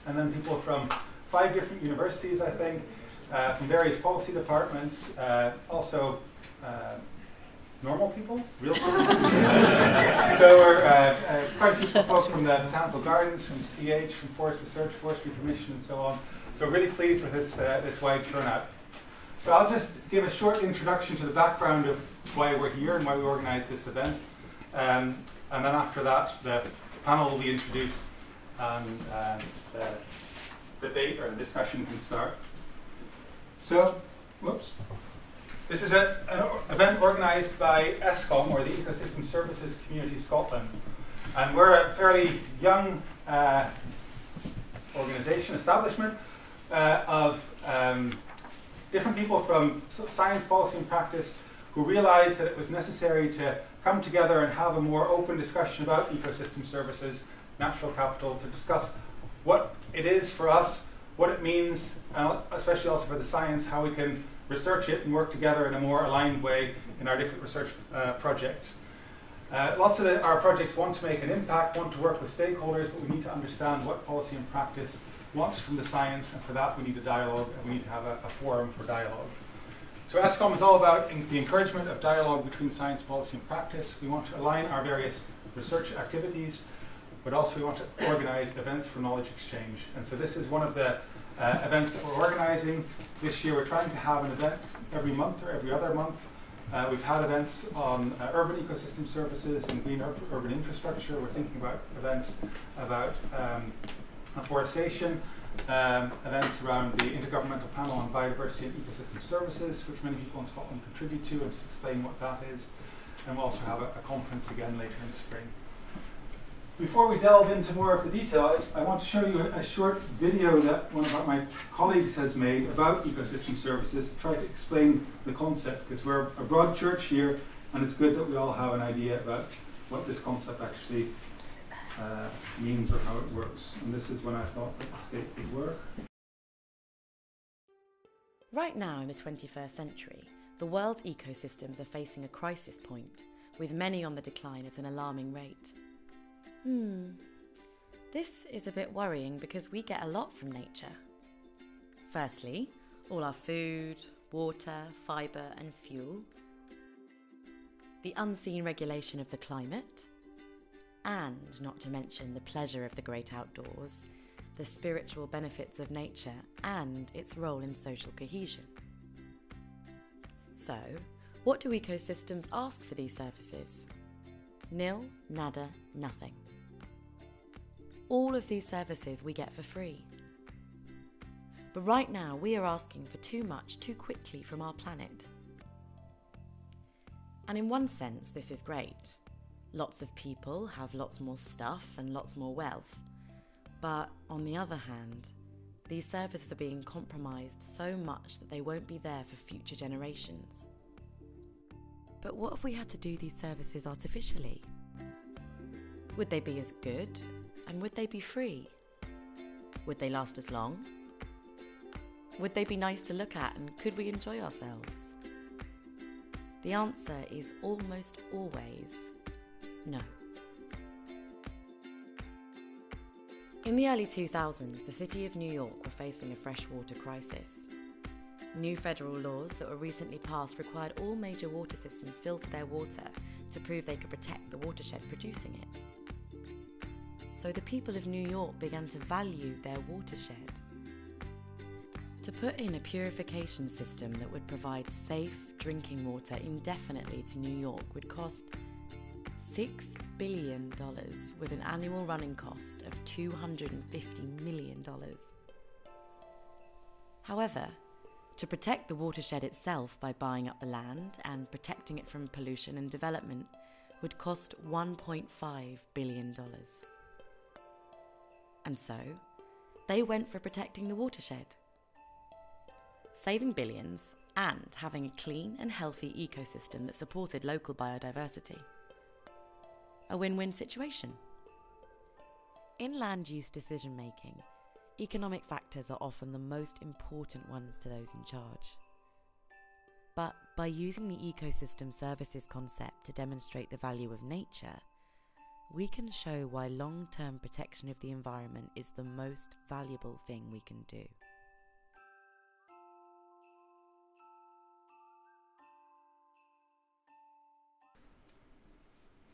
and then people from 5 different universities, I think, from various policy departments, also normal people, real people. So we're quite a few folks from the Botanical Gardens, from CH, from Forest Research, Forestry Commission, and so on. So we're really pleased with this wide turnout. So I'll just give a short introduction to the background of why we're here and why we organised this event. And then after that, the panel will be introduced and the debate or discussion can start. So, whoops. This is an event organised by Escom, or the Ecosystem Services Community Scotland. And we're a fairly young organisation, establishment of different people from science, policy and practice who realised that it was necessary to come together and have a more open discussion about ecosystem services, natural capital, to discuss what it is for us, what it means, especially also for the science, how we can research it and work together in a more aligned way in our different research projects. Lots of our projects want to make an impact, want to work with stakeholders, but we need to understand what policy and practice wants from the science, and for that we need a dialogue, and we need to have a forum for dialogue. So Escom is all about the encouragement of dialogue between science, policy and practice. We want to align our various research activities, but also we want to organise events for knowledge exchange. And so this is one of the events that we're organising. This year we're trying to have an event every month or every other month. We've had events on urban ecosystem services and green urban infrastructure. We're thinking about events about afforestation, events around the Intergovernmental Panel on Biodiversity and Ecosystem Services, which many people in Scotland contribute to, and to explain what that is. And we'll also have a conference again later in spring. Before we delve into more of the detail, I want to show you a short video that one of my colleagues has made about ecosystem services to try to explain the concept, because we're a broad church here, and it's good that we all have an idea about what this concept actually means or how it works. And this is when I thought that escape would work. Right now in the 21st century, the world's ecosystems are facing a crisis point, with many on the decline at an alarming rate. This is a bit worrying because we get a lot from nature. Firstly, all our food, water, fibre and fuel, the unseen regulation of the climate, and not to mention the pleasure of the great outdoors, the spiritual benefits of nature and its role in social cohesion. So, what do ecosystems ask for these services? Nil, nada, nothing. All of these services we get for free. But right now we are asking for too much too quickly from our planet. And in one sense this is great. Lots of people have lots more stuff and lots more wealth. But on the other hand, these services are being compromised so much that they won't be there for future generations. But what if we had to do these services artificially? Would they be as good? And would they be free? Would they last as long? Would they be nice to look at, and could we enjoy ourselves? The answer is almost always no. In the early 2000s, the city of New York were facing a freshwater crisis. New federal laws that were recently passed required all major water systems filter their water to prove they could protect the watershed producing it. So the people of New York began to value their watershed. To put in a purification system that would provide safe drinking water indefinitely to New York would cost $6 billion, with an annual running cost of $250 million. However, to protect the watershed itself by buying up the land and protecting it from pollution and development would cost $1.5 billion. And so, they went for protecting the watershed. Saving billions and having a clean and healthy ecosystem that supported local biodiversity. A win-win situation. In land use decision-making, economic factors are often the most important ones to those in charge. But by using the ecosystem services concept to demonstrate the value of nature, we can show why long-term protection of the environment is the most valuable thing we can do.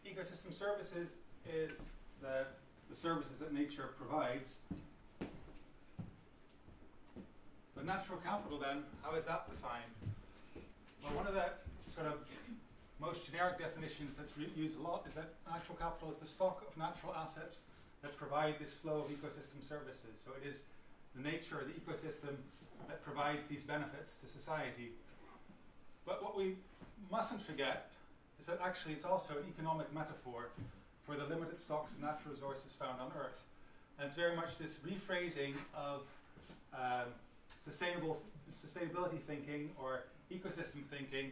Ecosystem services is the services that nature provides. But natural capital then, how is that defined? Well, one of the sort of most generic definitions that's used a lot is that natural capital is the stock of natural assets that provide this flow of ecosystem services. So it is the nature of the ecosystem that provides these benefits to society. But what we mustn't forget is that actually it's also an economic metaphor for the limited stocks of natural resources found on Earth. And it's very much this rephrasing of sustainability thinking or ecosystem thinking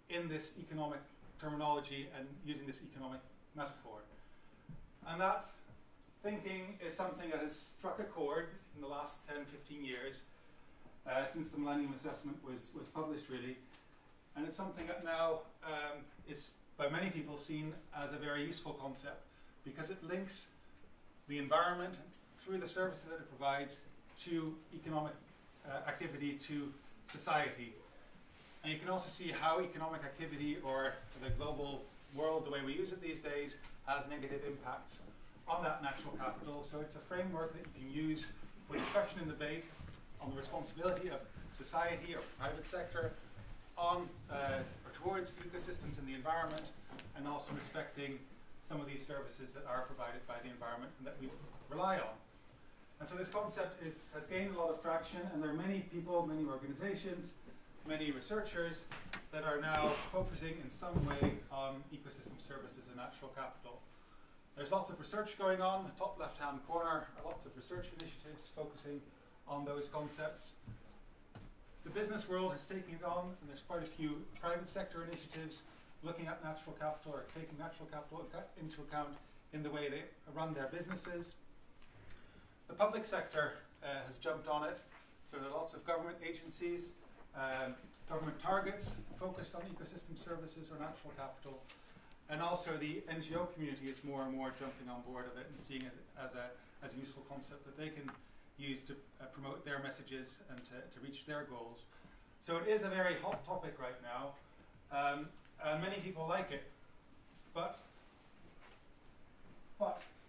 in this economic terminology and using this economic metaphor. And that thinking is something that has struck a chord in the last 10, 15 years since the Millennium Assessment was published, really. And it's something that now is by many people seen as a very useful concept because it links the environment through the services that it provides to economic activity, to society. And you can also see how economic activity or the global world, the way we use it these days, has negative impacts on that natural capital. So it's a framework that you can use for discussion and debate on the responsibility of society or private sector on or towards the ecosystems and the environment, and also respecting some of these services that are provided by the environment and that we rely on. And so this concept has gained a lot of traction, and there are many people, many organizations, many researchers that are now focusing in some way on ecosystem services and natural capital. There's lots of research going on. The top left-hand corner are lots of research initiatives focusing on those concepts. The business world has taken it on, and there's quite a few private sector initiatives looking at natural capital or taking natural capital into account in the way they run their businesses. The public sector has jumped on it, so there are lots of government agencies, government targets focused on ecosystem services or natural capital, and also the NGO community is more and more jumping on board of it and seeing it as a useful concept that they can use to promote their messages and to reach their goals. So it is a very hot topic right now, and many people like it, but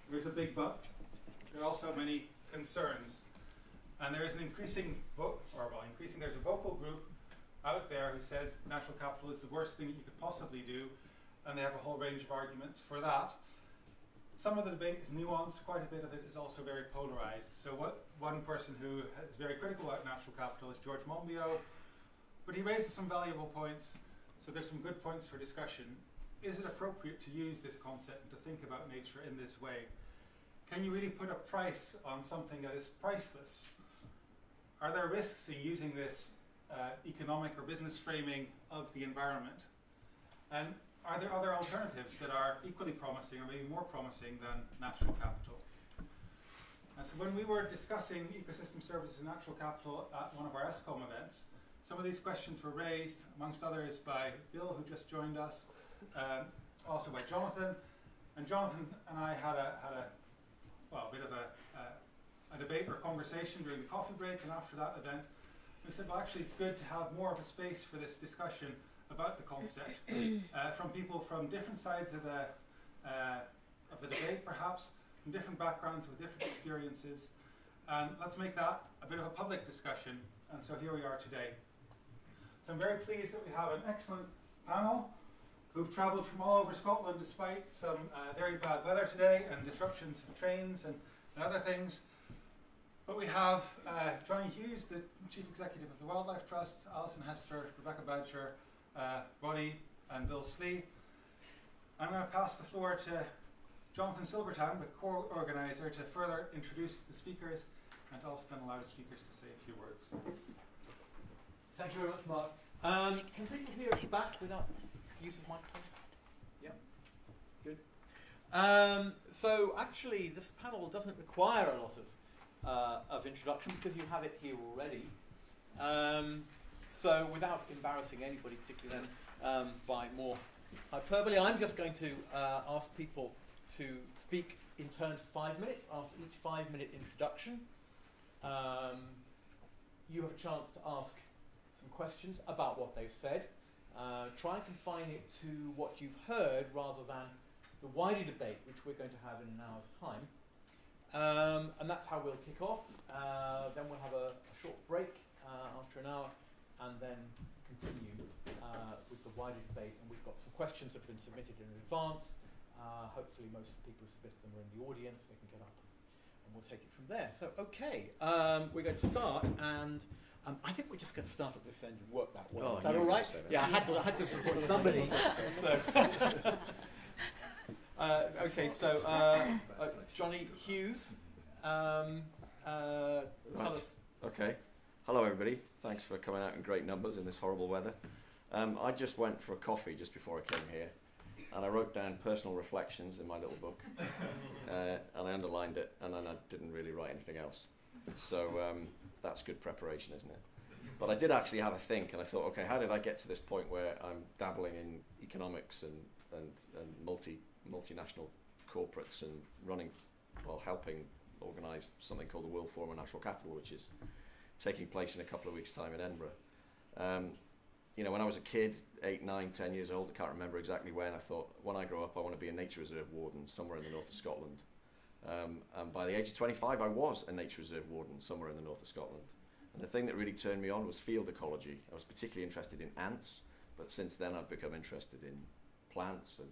there's a big but. There are also many concerns, and there is an there's a vocal group out there who says natural capital is the worst thing that you could possibly do, and they have a whole range of arguments for that. Some of the debate is nuanced, quite a bit of it is also very polarized. So one person who is very critical about natural capital is George Monbiot, but he raises some valuable points, so there's some good points for discussion. Is it appropriate to use this concept and to think about nature in this way? Can you really put a price on something that is priceless? Are there risks in using this economic or business framing of the environment? And are there other alternatives that are equally promising or maybe more promising than natural capital? And so when we were discussing ecosystem services and natural capital at one of our Escom events, some of these questions were raised, amongst others, by Bill, who just joined us, also by Jonathan. And Jonathan and I had a bit of a debate or conversation during the coffee break and after that event. We said, well, actually, it's good to have more of a space for this discussion about the concept from people from different sides of the debate, perhaps, from different backgrounds with different experiences. And let's make that a bit of a public discussion. And so here we are today. So I'm very pleased that we have an excellent panel who've travelled from all over Scotland despite some very bad weather today and disruptions of trains and other things. But we have Jonny Hughes, the Chief Executive of the Wildlife Trust, Alison, Hester, Rebecca Badger, Roddy and Bill Slee. I'm going to pass the floor to Jonathan Silvertown, the co-organiser, to further introduce the speakers and also then allow the speakers to say a few words. Thank you very much, Mark. Can people hear at the back without use of microphone? Yeah, good. So actually, this panel doesn't require a lot of introduction because you have it here already. So without embarrassing anybody, particularly then by more hyperbole, I'm just going to ask people to speak in turn for 5 minutes. After each 5-minute introduction, you have a chance to ask some questions about what they've said. Try and confine it to what you've heard rather than the wider debate, which we're going to have in an hour's time. And that's how we'll kick off. Then we'll have a short break after an hour, and then continue with the wider debate. And we've got some questions that have been submitted in advance. Hopefully most of the people who submitted them are in the audience. They can get up and we'll take it from there. So, okay, we're going to start, and I think we're just going to start at this end and work that way. Is that all right? Yeah, I had to support somebody. So okay, so Jonny, Hughes, tell us. Okay. Hello, everybody. Thanks for coming out in great numbers in this horrible weather. I just went for a coffee just before I came here, and I wrote down personal reflections in my little book, and I underlined it, and then I didn't really write anything else. So that's good preparation, isn't it? But I did actually have a think, and I thought, okay, how did I get to this point where I'm dabbling in economics and multinational corporates and running, well, helping organise something called the World Forum on Natural Capital, which is taking place in a couple of weeks' time in Edinburgh. You know, when I was a kid, 8, 9, 10 years old, I can't remember exactly when, I thought, when I grow up, I want to be a nature reserve warden somewhere in the north of Scotland. And by the age of 25, I was a nature reserve warden somewhere in the north of Scotland. And the thing that really turned me on was field ecology. I was particularly interested in ants, but since then I've become interested in plants and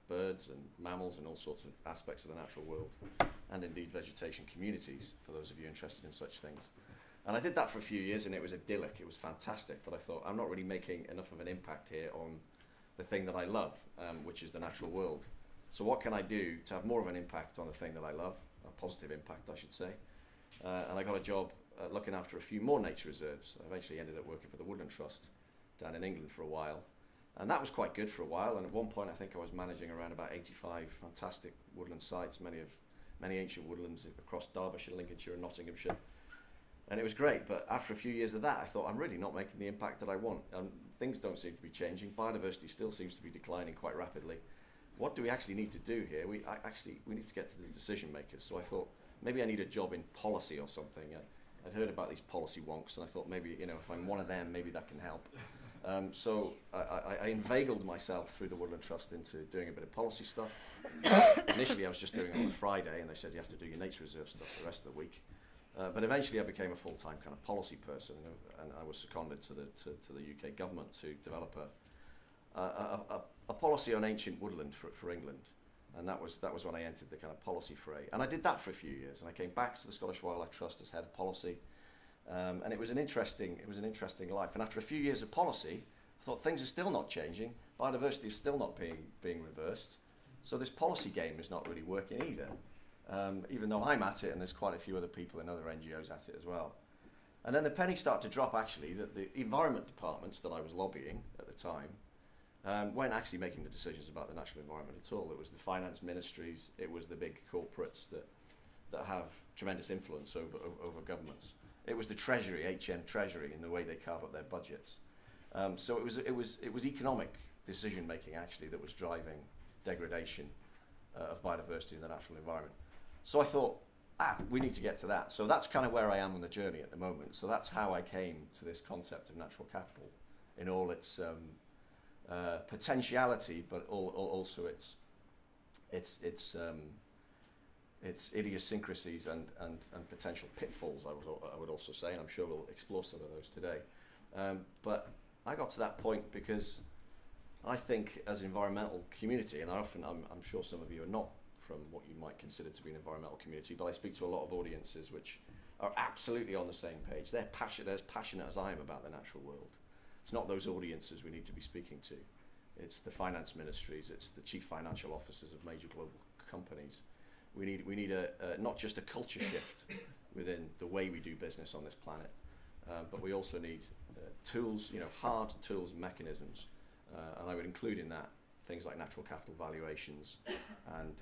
birds and mammals and all sorts of aspects of the natural world, and indeed vegetation communities, for those of you interested in such things. And I did that for a few years, and it was idyllic. It was fantastic. But I thought, I'm not really making enough of an impact here on the thing that I love, which is the natural world. So what can I do to have more of an impact on the thing that I love, a positive impact, I should say. And I got a job looking after a few more nature reserves. I eventually ended up working for the Woodland Trust down in England for a while. And that was quite good for a while. And at one point, I think I was managing around about 85 fantastic woodland sites, many ancient woodlands across Derbyshire, Lincolnshire, and Nottinghamshire. And it was great, but after a few years of that, I thought, I'm really not making the impact that I want. Things don't seem to be changing. Biodiversity still seems to be declining quite rapidly. What do we actually need to do here? We need to get to the decision makers. So I thought, maybe I need a job in policy or something. I'd heard about these policy wonks, and I thought, maybe, you know, if I'm one of them, maybe that can help. So I inveigled myself through the Woodland Trust into doing a bit of policy stuff. Initially, I was just doing it on a Friday, and they said you have to do your nature reserve stuff the rest of the week. But eventually I became a full-time kind of policy person, and I was seconded to the UK government to develop a policy on ancient woodland for England, and that was when I entered the kind of policy fray. And I did that for a few years, and I came back to the Scottish Wildlife Trust as head of policy, and it was an interesting life. And after a few years of policy, I thought things are still not changing, biodiversity is still not being reversed, so this policy game is not really working either. Even though I'm at it, and there's quite a few other people in other NGOs at it as well. And then the penny started to drop, actually, that the environment departments that I was lobbying at the time weren't actually making the decisions about the natural environment at all. It was the finance ministries, it was the big corporates that have tremendous influence over governments. It was the Treasury, HM Treasury, in the way they carve up their budgets. So it was economic decision making, actually, that was driving degradation of biodiversity in the natural environment. So I thought, we need to get to that. So that's kind of where I am on the journey at the moment. So that's how I came to this concept of natural capital in all its potentiality, but also its idiosyncrasies and potential pitfalls, I would also say, and I'm sure we'll explore some of those today. But I got to that point because I think as an environmental community, and I'm sure some of you are not from what you might consider to be an environmental community, but I speak to a lot of audiences which are absolutely on the same page. They're as passionate as I am about the natural world. It's not those audiences we need to be speaking to. It's the finance ministries, it's the chief financial officers of major global companies. We need not just a culture shift within the way we do business on this planet, but we also need tools, hard tools and mechanisms. And I would include in that things like natural capital valuations and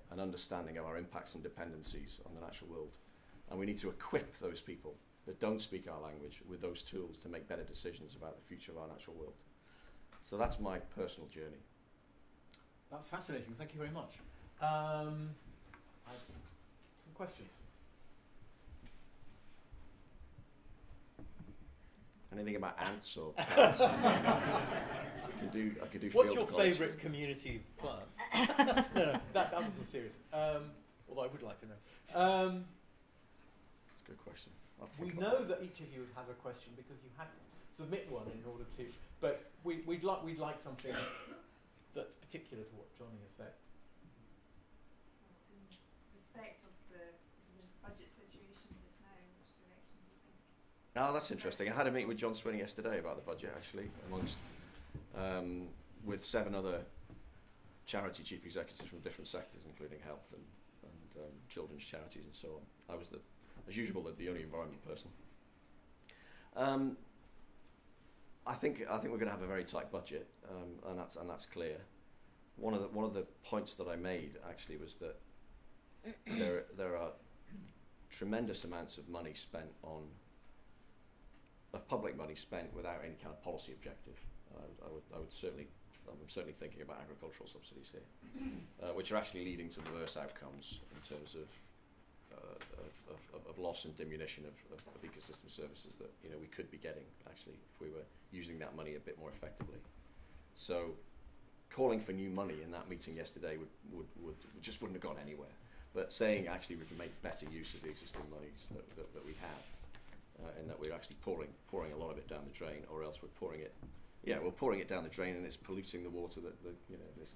an understanding of our impacts and dependencies on the natural world. And we need to equip those people that don't speak our language with those tools to make better decisions about the future of our natural world. So that's my personal journey. That's fascinating. Thank you very much. Some questions. Anything about ants or plants? I could do. What's field your college. favourite community plant? No, that wasn't serious. Although I would like to know. That's a good question. We know that each of you has a question because you had to submit one in order to. But we'd like something that's particular to what Jonny has said. In respect of the budget situation just now, which direction do you think? Oh, that's interesting. I had a meeting with John Swinney yesterday about the budget, actually, amongst with 7 other charity chief executives from different sectors, including health and children's charities and so on. I was, as usual, the only environment person. I think we're going to have a very tight budget, and that's clear. One of the points that I made actually was that there are tremendous amounts of money spent of public money spent without any kind of policy objective. I'm certainly thinking about agricultural subsidies here, which are actually leading to reverse outcomes in terms of loss and diminution of ecosystem services that we could be getting actually if we were using that money a bit more effectively. So, calling for new money in that meeting yesterday would just wouldn't have gone anywhere. But saying actually we can make better use of the existing monies that we have, and that we're actually pouring a lot of it down the drain, or else we're pouring it down the drain and it's polluting the water that is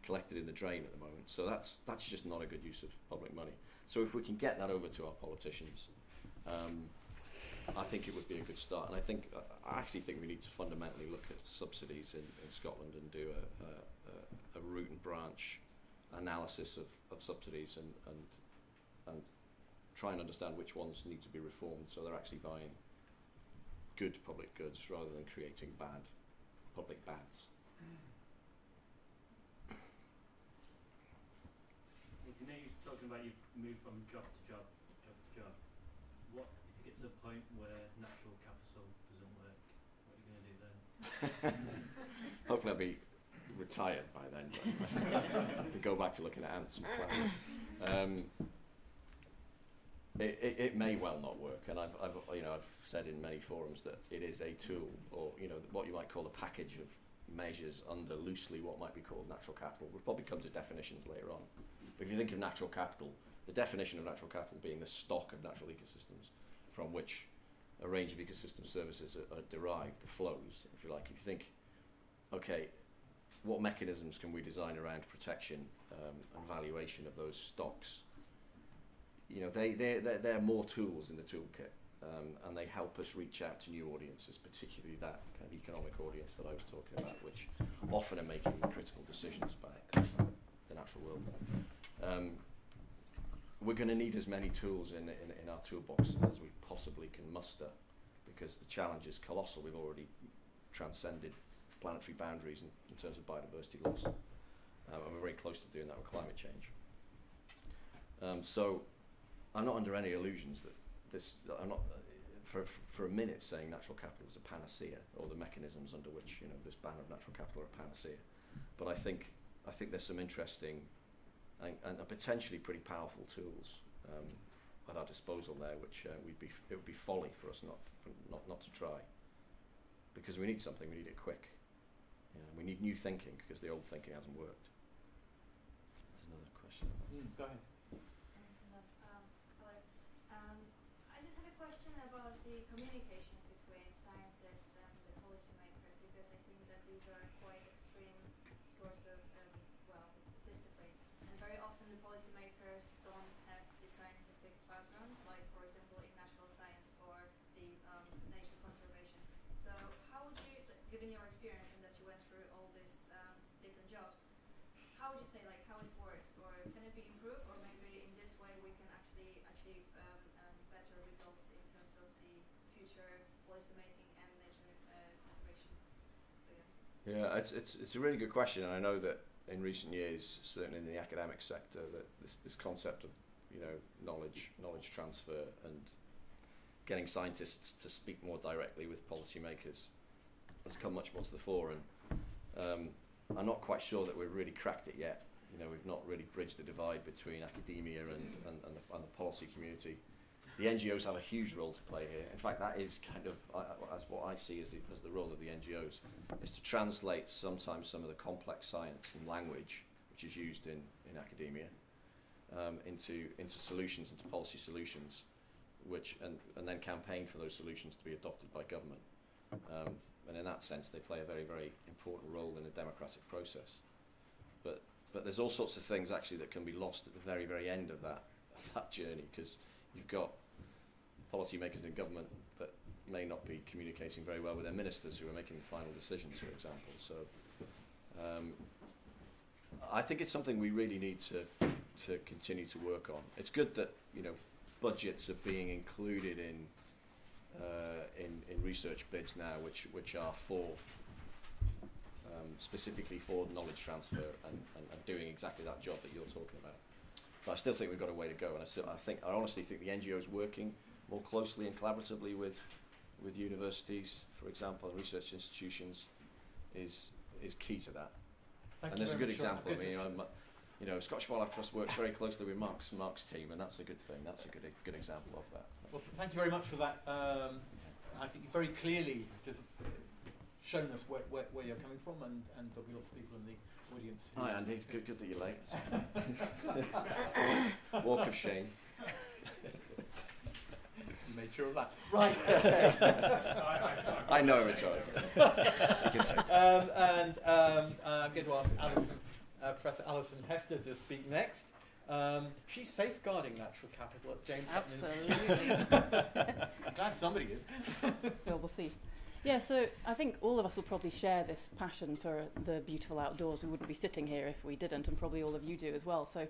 collected in the drain at the moment. So that's just not a good use of public money. So if we can get that over to our politicians, I think it would be a good start. And I actually think we need to fundamentally look at subsidies in Scotland and do a root and branch analysis of subsidies and try and understand which ones need to be reformed so they're actually buying good public goods rather than creating bad public bads. You know, you're talking about you've moved from job to job. What if you get to the point where natural capital doesn't work? What are you going to do then? Hopefully I'll be retired by then. I can go back to looking at ants and plants. It may well not work, and I've said in many forums that it is a tool, or what you might call a package of measures under loosely what might be called natural capital. We'll probably come to definitions later on. But if you think of natural capital, the definition of natural capital being the stock of natural ecosystems from which a range of ecosystem services are derived, the flows, if you like. If you think, okay, what mechanisms can we design around protection and valuation of those stocks? They're more tools in the toolkit, and they help us reach out to new audiences, particularly that kind of economic audience that I was talking about, which often are making critical decisions about the natural world. We're going to need as many tools in our toolbox as we possibly can muster, because the challenge is colossal. We've already transcended planetary boundaries in terms of biodiversity loss, and we're very close to doing that with climate change. So I'm not under any illusions that I'm not for a minute saying natural capital is a panacea, or the mechanisms under which this ban of natural capital are a panacea. But I think there's some interesting and potentially pretty powerful tools at our disposal there, which it would be folly for us not to try, because we need something. We need it quick. We need new thinking because the old thinking hasn't worked. That's another question. Go ahead. I just have a question about the communication between scientists and the policymakers, because I think that these are quite extreme sorts of disciplines, and very often the policymakers don't have the scientific background, like for example in natural science or the nature conservation. So how would you, given your experience and that you went through all these different jobs, how would you say how it works, or can it be improved, or maybe in this way we can actually achieve better results in terms of the future policymaking and nature conservation? So yes. Yeah, it's a really good question, and I know that in recent years, certainly in the academic sector, that this concept of knowledge transfer and getting scientists to speak more directly with policymakers has come much more to the fore, and I'm not quite sure that we've really cracked it yet we've not really bridged the divide between academia and the policy community. The NGOs have a huge role to play here. In fact, that is kind of, as what I see as the role of the NGOs, is to translate sometimes some of the complex science and language which is used in academia into solutions, into policy solutions, and then campaign for those solutions to be adopted by government. And in that sense, they play a very, very important role in the democratic process. But there's all sorts of things actually that can be lost at the very, very end of that journey, because you've got policymakers in government that may not be communicating very well with their ministers who are making the final decisions, for example. So I think it's something we really need to continue to work on. It's good that budgets are being included in research bids now, which are specifically for knowledge transfer and doing exactly that job that you're talking about. But I still think we've got a way to go, and I honestly think the NGOs working more closely and collaboratively with universities, for example, and research institutions, is key to that. And there's a good example. I mean, Scottish Wildlife Trust works very closely with Mark's team, and that's a good thing. That's a good example of that. Well, thank you very much for that. I think you very clearly just shown us where you're coming from, and there'll be lots of people in the audience. Hi, Andy. Good that you're late. Walk of shame. You made sure of that. Right. Okay. I know it's alright. You can say. I'm going to ask Alison, Professor Alison Hester to speak next. She's safeguarding natural capital at James Hutton Institute. I'm glad somebody is. Well, we'll see. Yeah, so I think all of us will probably share this passion for the beautiful outdoors. We wouldn't be sitting here if we didn't, and probably all of you do as well. So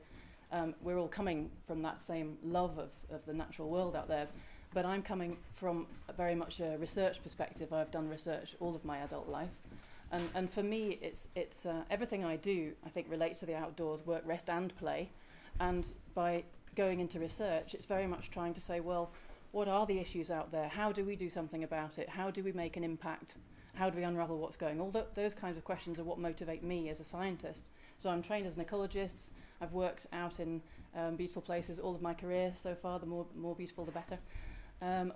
we're all coming from that same love of the natural world out there. But I'm coming from very much a research perspective. I've done research all of my adult life. And for me, it's everything I do, I think, relates to the outdoors, work, rest and play. And by going into research, it's very much trying to say, well, what are the issues out there? How do we do something about it? How do we make an impact? How do we unravel what's going on? Those kinds of questions are what motivate me as a scientist. So I'm trained as an ecologist. I've worked out in beautiful places all of my career so far. The more beautiful, the better.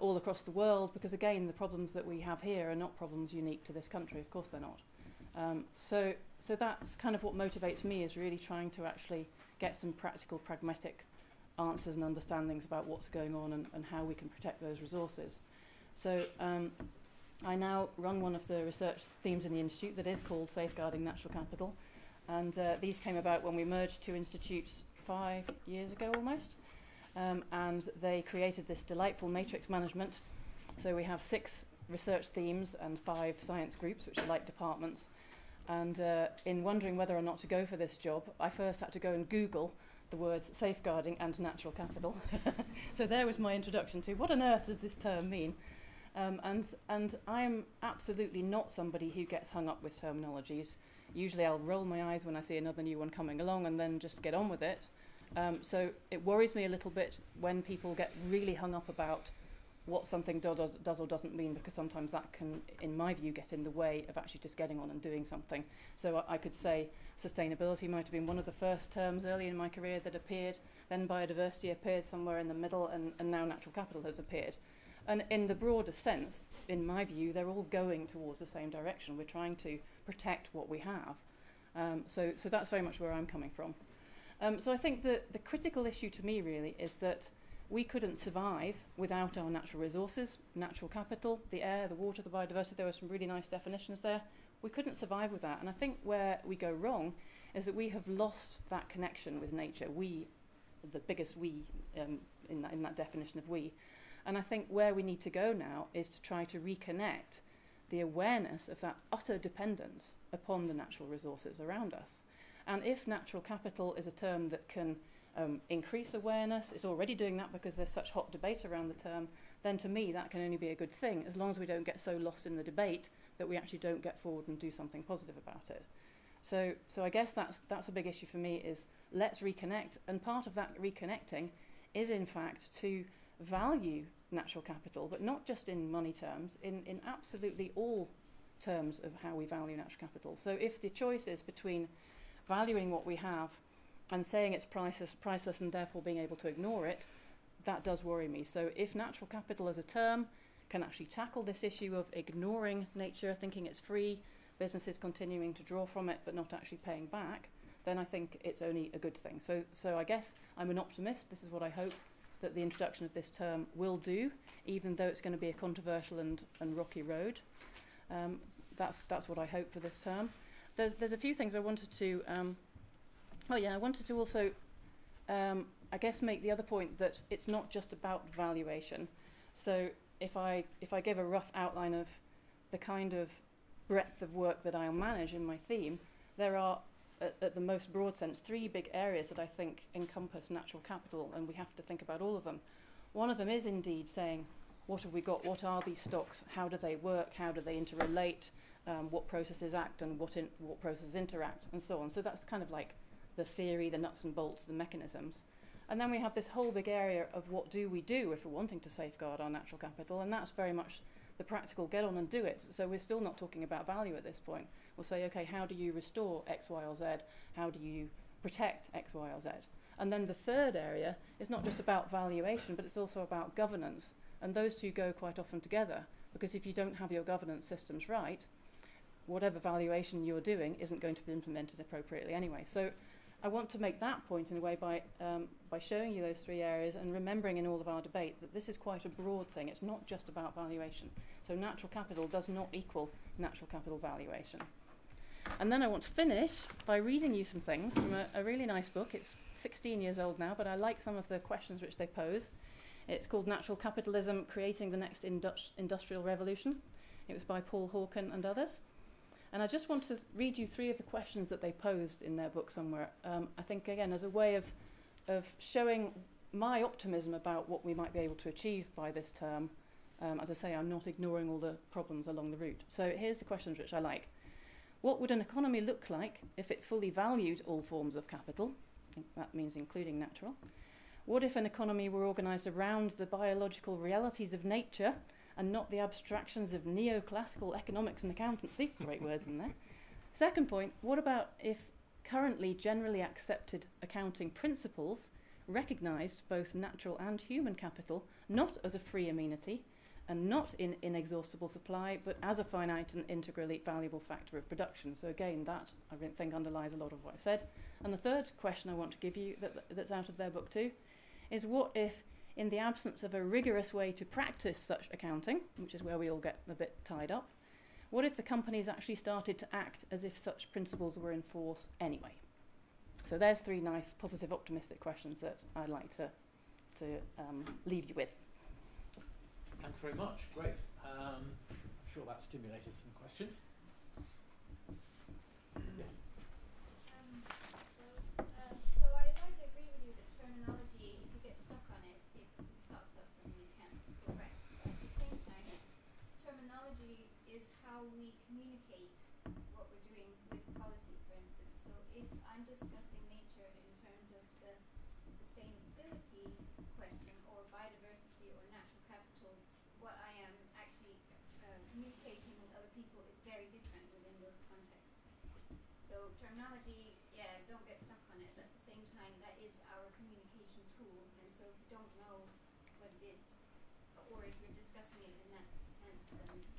All across the world, because again, the problems that we have here are not problems unique to this country. Of course they're not. So that's kind of what motivates me, is really trying to actually get some practical, pragmatic answers and understandings about what's going on and how we can protect those resources. So I now run one of the research themes in the Institute that is called Safeguarding Natural Capital. And these came about when we merged two institutes 5 years ago almost. And they created this delightful matrix management. So we have 6 research themes and 5 science groups, which are like departments. And in wondering whether or not to go for this job, I first had to go and Google the words safeguarding and natural capital. So there was my introduction to what on earth does this term mean? And I am absolutely not somebody who gets hung up with terminologies. Usually I'll roll my eyes when I see another new one coming along and then just get on with it. So it worries me a little bit when people get really hung up about what something does or doesn't mean, because sometimes that can, in my view, get in the way of actually just getting on and doing something. So I could say sustainability might have been one of the first terms early in my career that appeared, then biodiversity appeared somewhere in the middle, and now natural capital has appeared. And in the broader sense, in my view, they're all going towards the same direction. We're trying to protect what we have. So that's very much where I'm coming from. So I think that the critical issue to me really is that we couldn't survive without our natural resources, natural capital, the air, the water, the biodiversity. There were some really nice definitions there. We couldn't survive with that. And I think where we go wrong is that we have lost that connection with nature. We, the biggest we in that definition of we. And I think where we need to go now is to try to reconnect the awareness of that utter dependence upon the natural resources around us. And if natural capital is a term that can increase awareness, it's already doing that because there's such hot debate around the term, then to me that can only be a good thing, as long as we don't get so lost in the debate that we actually don't get forward and do something positive about it. So I guess that's a big issue for me, is let's reconnect, and part of that reconnecting is in fact to value natural capital, but not just in money terms, in absolutely all terms of how we value natural capital. So if the choice is between valuing what we have and saying it's priceless and therefore being able to ignore it, that does worry me. So if natural capital as a term can actually tackle this issue of ignoring nature, thinking it's free, businesses continuing to draw from it but not actually paying back, then I think it's only a good thing. So I guess I'm an optimist. This is what I hope that the introduction of this term will do, even though it's going to be a controversial and rocky road. That's what I hope for this term. There's a few things I wanted to... I wanted to also, I guess, make the other point that it's not just about valuation. So if I give a rough outline of the kind of breadth of work that I'll manage in my theme, there are, at the most broad sense, 3 big areas that I think encompass natural capital, and we have to think about all of them. One of them is indeed saying, what have we got? What are these stocks? How do they work? How do they interrelate? What processes act and what processes interact, and so on. So that's kind of like the theory, the nuts and bolts, the mechanisms. And then we have this whole big area of what do we do if we're wanting to safeguard our natural capital, and that's very much the practical get on and do it. So we're still not talking about value at this point. We'll say, okay, how do you restore X, Y, or Z? How do you protect X, Y, or Z? And then the third area is not just about valuation, but it's also about governance. And those two go quite often together, because if you don't have your governance systems right, whatever valuation you're doing isn't going to be implemented appropriately anyway. So I want to make that point in a way by showing you those 3 areas and remembering in all of our debate that this is quite a broad thing. It's not just about valuation. So natural capital does not equal natural capital valuation. And then I want to finish by reading you some things from a really nice book. It's 16 years old now, but I like some of the questions which they pose. It's called Natural Capitalism, Creating the Next Industrial Revolution. It was by Paul Hawken and others. And I just want to read you 3 of the questions that they posed in their book somewhere. I think, again, as a way of showing my optimism about what we might be able to achieve by this term. As I say, I'm not ignoring all the problems along the route. So here's the questions which I like. What would an economy look like if it fully valued all forms of capital? I think that means including natural. What if an economy were organised around the biological realities of nature and not the abstractions of neoclassical economics and accountancy? Great words in there. Second point, what about if currently generally accepted accounting principles recognised both natural and human capital not as a free amenity and not in inexhaustible supply, but as a finite and integrally valuable factor of production? So again, that I think underlies a lot of what I've said. And the third question I want to give you that's out of their book too is what if, in the absence of a rigorous way to practice such accounting, which is where we all get a bit tied up, what if the companies actually started to act as if such principles were in force anyway? So there's 3 nice, positive, optimistic questions that I'd like to leave you with. Thanks very much. Great. I'm sure that stimulated some questions. Yes. So I'd like to agree with you that terminology, if you get stuck on it, it stops us and we can't progress. But at the same time, terminology is how we communicate what we're doing with policy, for instance. So if I'm discussing nature in terms of the sustainability question or biodiversity or natural capital, what I am actually communicating with other people is very different within those contexts. So terminology, yeah, don't get stuck on it. But at the same time, that is our communication tool. And so if you don't know what it is, or if you're discussing it in that sense,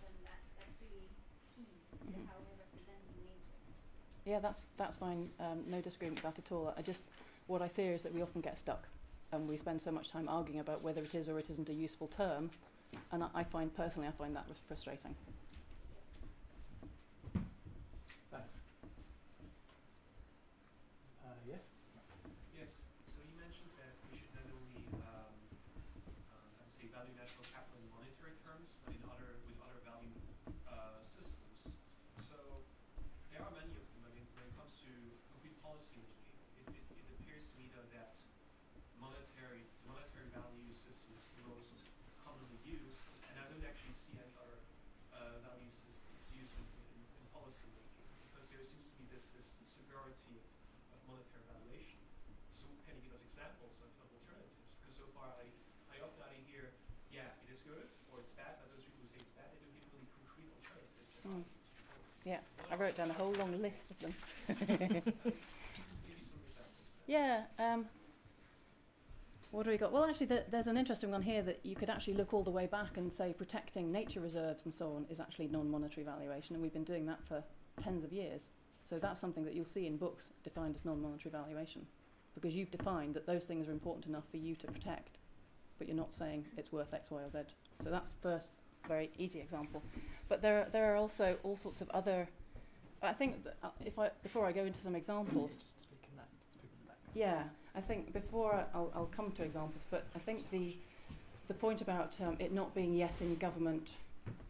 then that's really key to how we're representing nature. Yeah, that's fine. No disagreement with that at all. What I fear is that we often get stuck and we spend so much time arguing about whether it is or it isn't a useful term. And I find that frustrating. Thanks. Yes? Yes. So you mentioned that we should not only value natural capital in monetary terms, but with other value systems. So there are many of them. I mean, when it comes to concrete policy making, it appears to me though that monetary value system is the most commonly used, and I don't actually see any other value systems used in policy making, because there seems to be this superiority of monetary valuation. So can you give us examples of alternatives? Because so far I often hear, yeah, it is good or it's bad, but those people who say it's bad, they don't give really concrete alternatives that are used in policy. Yeah, I wrote down a whole long list of them. Give you some examples. Yeah. What do we got? Well, actually, there's an interesting one here that you could actually look all the way back and say protecting nature reserves and so on is actually non-monetary valuation, and we've been doing that for tens of years. So that's something that you'll see in books defined as non-monetary valuation, because you've defined that those things are important enough for you to protect, but you're not saying it's worth X, Y, or Z. So that's first very easy example. But there are also all sorts of other. I think that before I go into some examples. Just speak in the back. Yeah, I think before I'll come to examples, but I think the point about it not being yet in government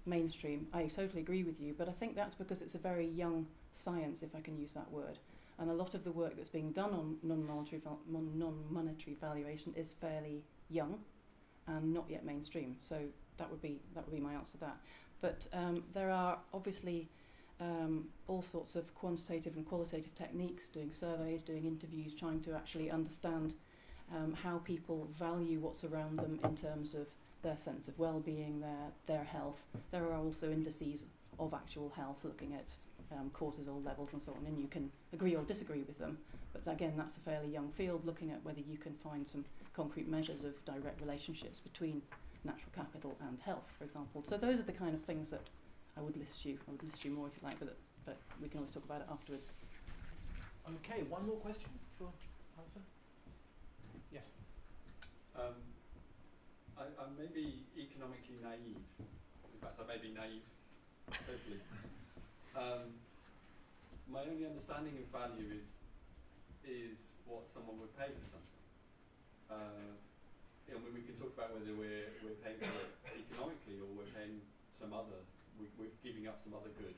mainstream, I totally agree with you, but I think that's because it's a very young science, if I can use that word, and a lot of the work that's being done on non-monetary valuation is fairly young and not yet mainstream. So that would be my answer to that. But there are obviously all sorts of quantitative and qualitative techniques, doing surveys, doing interviews, trying to actually understand how people value what's around them in terms of their sense of well-being, their health. There are also indices of actual health, looking at cortisol levels and so on, and you can agree or disagree with them. But again, that's a fairly young field, looking at whether you can find some concrete measures of direct relationships between natural capital and health, for example. So those are the kind of things that I would list you more if you like, but we can always talk about it afterwards. Okay, one more question for Alison? Yes. I may be economically naive. In fact, I may be naive totally. My only understanding of value is what someone would pay for something. When we can talk about whether we're paying for it economically or we're paying some other, we're giving up some other good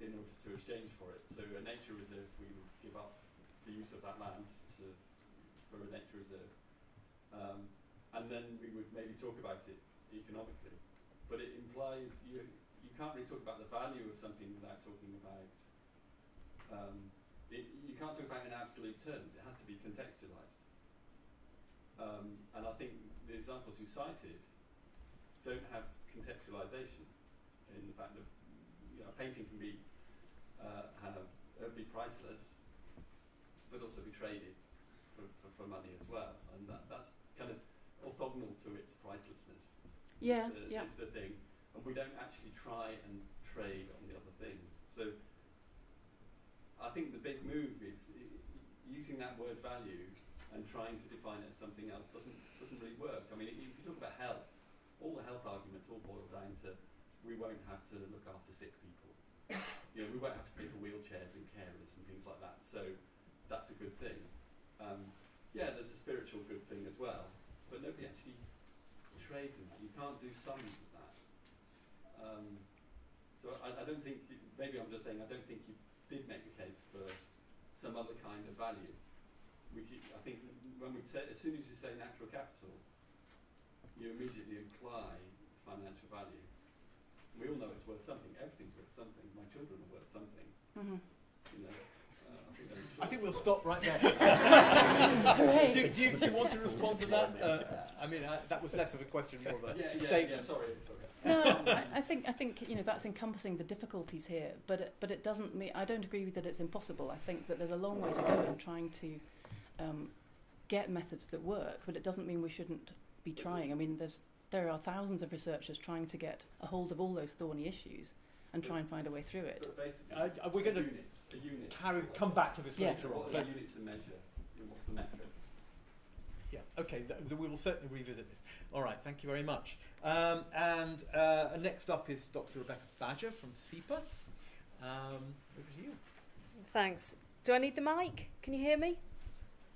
in order to exchange for it. So a nature reserve, we would give up the use of that land for a nature reserve. And then we would maybe talk about it economically. But it implies you can't really talk about the value of something without talking about, you can't talk about it in absolute terms. It has to be contextualized. And I think the examples you cited don't have contextualization in the fact that a painting can be be priceless, but also be traded for money as well, and that's kind of orthogonal to its pricelessness. Yeah, is the thing, and we don't actually try and trade on the other things. So I think the big move is using that word value and trying to define it as something else doesn't really work. I mean, if you talk about health, all the health arguments all boil down to we won't have to look after sick people. We won't have to pay for wheelchairs and carers and things like that. So that's a good thing. There's a spiritual good thing as well, but nobody actually trades in that. You can't do some of that. So I don't think, maybe I'm just saying, I don't think you did make the case for some other kind of value. I think when we say, as soon as you say natural capital, you immediately imply financial value. We all know it's worth something. Everything's worth something. My children are worth something. Mm-hmm. I think we'll stop right there. do you want to respond to that? That was less of a question, more of a statement. Yeah, sorry. No, I think that's encompassing the difficulties here, but it doesn't mean, I don't agree with that it's impossible. I think that there's a long way to go in trying to get methods that work, but it doesn't mean we shouldn't be trying. I mean, there are thousands of researchers trying to get a hold of all those thorny issues and try and find a way through it. But basically, we're going to come back to this later on. What are units of measure? What's the metric? Yeah, okay, we will certainly revisit this. All right, thank you very much. Next up is Dr. Rebecca Badger from SEPA. Over to you. Thanks. Do I need the mic? Can you hear me?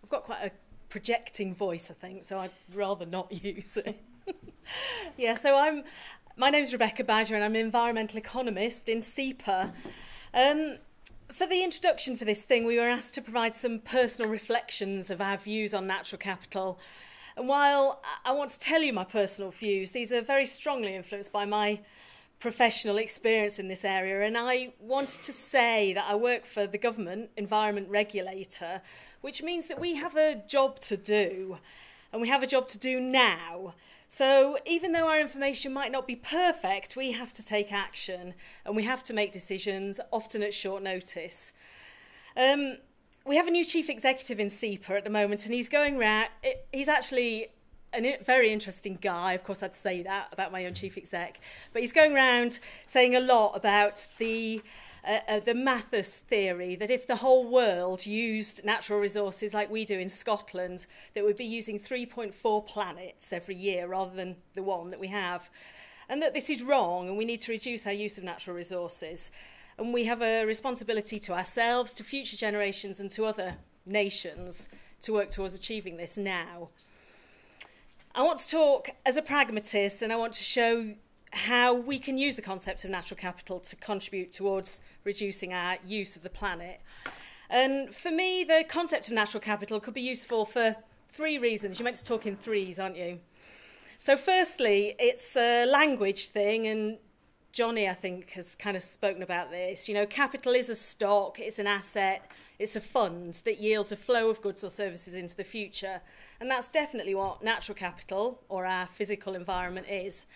I've got quite a projecting voice, I think, so I'd rather not use it. So my name's Rebecca Badger and I'm an environmental economist in SEPA. For the introduction for this thing, we were asked to provide some personal reflections of our views on natural capital. And while I want to tell you my personal views, these are very strongly influenced by my professional experience in this area. And I wanted to say that I work for the government environment regulator, which means that we have a job to do, and we have a job to do now. So even though our information might not be perfect, we have to take action and we have to make decisions, often at short notice. we have a new chief executive in SEPA at the moment, and he's going round. He's actually a very interesting guy. Of course, I'd say that about my own chief exec, but he's going around saying a lot about the Mathis theory, that if the whole world used natural resources like we do in Scotland, that we'd be using 3.4 planets every year rather than the one that we have, and that this is wrong and we need to reduce our use of natural resources. And we have a responsibility to ourselves, to future generations and to other nations to work towards achieving this now. I want to talk as a pragmatist, and I want to show how we can use the concept of natural capital to contribute towards reducing our use of the planet. And for me, the concept of natural capital could be useful for 3 reasons. You're meant to talk in threes, aren't you? So firstly, it's a language thing, and Jonny, I think, has kind of spoken about this. You know, capital is a stock, it's an asset, it's a fund that yields a flow of goods or services into the future. And that's definitely what natural capital, or our physical environment, is.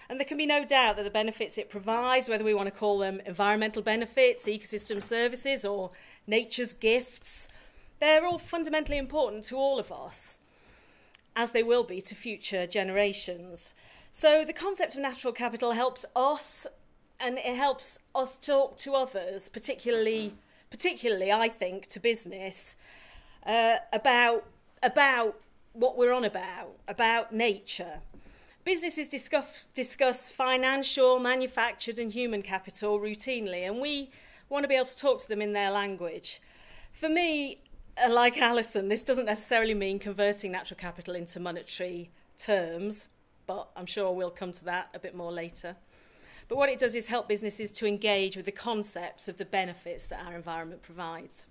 And there can be no doubt that the benefits it provides, whether we want to call them environmental benefits, ecosystem services, or nature's gifts, they're all fundamentally important to all of us, as they will be to future generations. So the concept of natural capital helps us, and it helps us talk to others, particularly I think, to business, about what we're on about nature. Businesses discuss financial, manufactured and human capital routinely, and we want to be able to talk to them in their language. For me, like Alison, this doesn't necessarily mean converting natural capital into monetary terms, but I'm sure we'll come to that a bit more later. But what it does is help businesses to engage with the concepts of the benefits that our environment provides.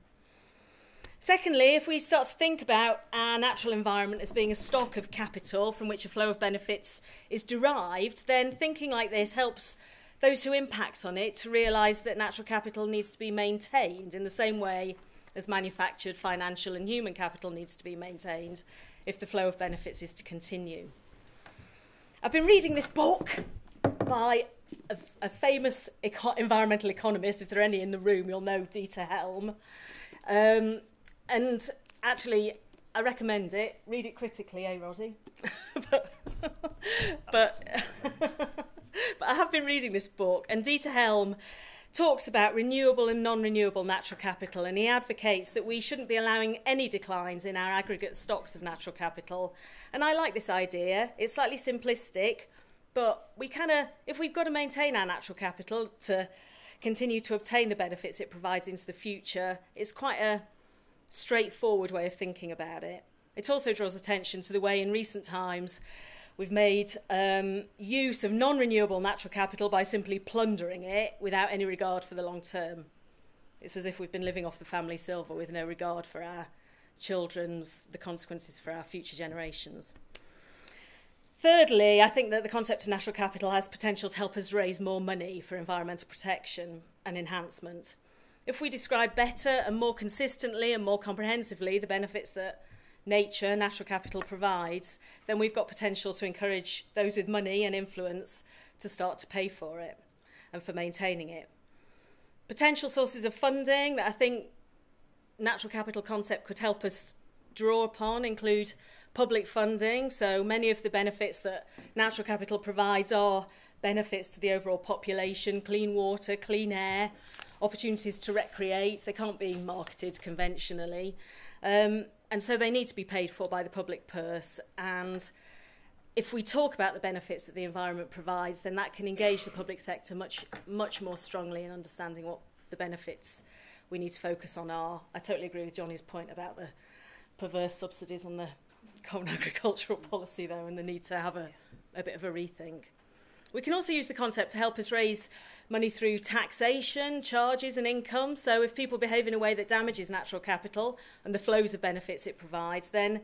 Secondly, if we start to think about our natural environment as being a stock of capital from which a flow of benefits is derived, then thinking like this helps those who impact on it to realise that natural capital needs to be maintained in the same way as manufactured, financial and human capital needs to be maintained if the flow of benefits is to continue. I've been reading this book by a famous environmental economist. If there are any in the room, you'll know Dieter Helm. And actually, I recommend it. Read it critically, Roddy? but I have been reading this book, and Dieter Helm talks about renewable and non-renewable natural capital, and he advocates that we shouldn't be allowing any declines in our aggregate stocks of natural capital. And I like this idea. It's slightly simplistic, but if we've got to maintain our natural capital to continue to obtain the benefits it provides into the future, it's quite a straightforward way of thinking about it. It also draws attention to the way in recent times we've made use of non-renewable natural capital by simply plundering it without any regard for the long term. It's as if we've been living off the family silver with no regard for our children's, the consequences for our future generations. Thirdly, I think that the concept of natural capital has potential to help us raise more money for environmental protection and enhancement. If we describe better and more consistently and more comprehensively the benefits that nature, natural capital provides, then we've got potential to encourage those with money and influence to start to pay for it and for maintaining it. Potential sources of funding that I think natural capital concept could help us draw upon include public funding. So many of the benefits that natural capital provides are benefits to the overall population: clean water, clean air, opportunities to recreate. They can't be marketed conventionally. And so they need to be paid for by the public purse. And if we talk about the benefits that the environment provides, then that can engage the public sector much more strongly in understanding what the benefits we need to focus on are. I totally agree with Jonny's point about the perverse subsidies on the common agricultural policy, though, and the need to have a bit of a rethink. We can also use the concept to help us raise money through taxation, charges and income. So if people behave in a way that damages natural capital and the flows of benefits it provides, then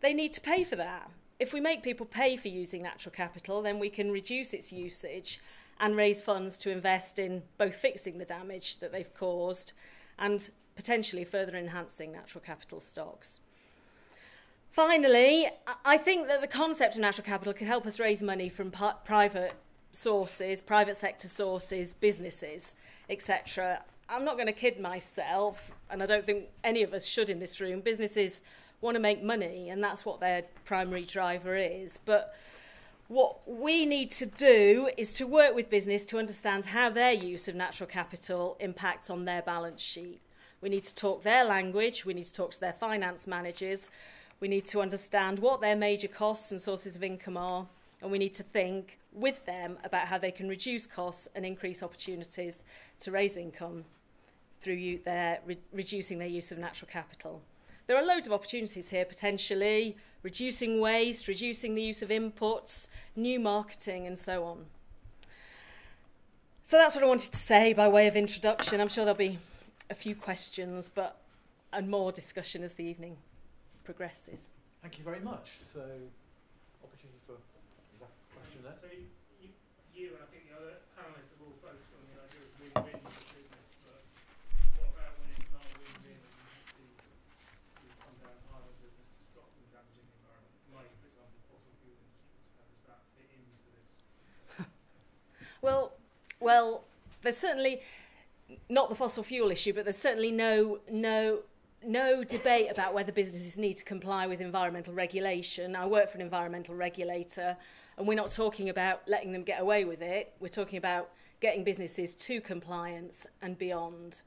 they need to pay for that. If we make people pay for using natural capital, then we can reduce its usage and raise funds to invest in both fixing the damage that they've caused and potentially further enhancing natural capital stocks. Finally, I think that the concept of natural capital could help us raise money from private sources, private sector sources, businesses, etc. I'm not going to kid myself, and I don't think any of us should in this room. Businesses want to make money, and that's what their primary driver is. But what we need to do is to work with business to understand how their use of natural capital impacts on their balance sheet. We need to talk their language, we need to talk to their finance managers, we need to understand what their major costs and sources of income are, and we need to think with them about how they can reduce costs and increase opportunities to raise income through reducing their use of natural capital. There are loads of opportunities here, potentially, reducing waste, reducing the use of inputs, new marketing, and so on. So that's what I wanted to say by way of introduction. I'm sure there'll be a few questions and more discussion as the evening progresses. Thank you very much. So, opportunity for a question there. So you and I think the other panelists have all focused on the idea of win-win for business, but what about when it's not a win-win and you come down hard on business to stop them damaging the environment, like, for example, fossil fuel industries? How does that fit into this? Well, there's certainly not the fossil fuel issue, but there's certainly no debate about whether businesses need to comply with environmental regulation. I work for an environmental regulator, and we're not talking about letting them get away with it. We're talking about getting businesses to compliance and beyond.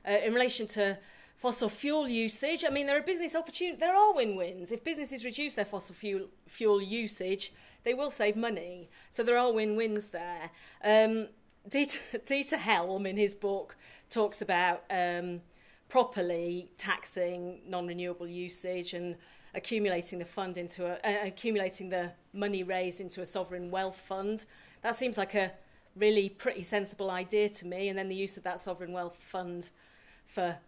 In relation to fossil fuel usage, I mean, there are business opportunities. There are win-wins. If businesses reduce their fossil fuel usage, they will save money. So there are win-wins there. Dieter Helm, in his book, talks about properly taxing non-renewable usage and accumulating the money raised into a sovereign wealth fund. That seems like a really pretty sensible idea to me. And then the use of that sovereign wealth fund for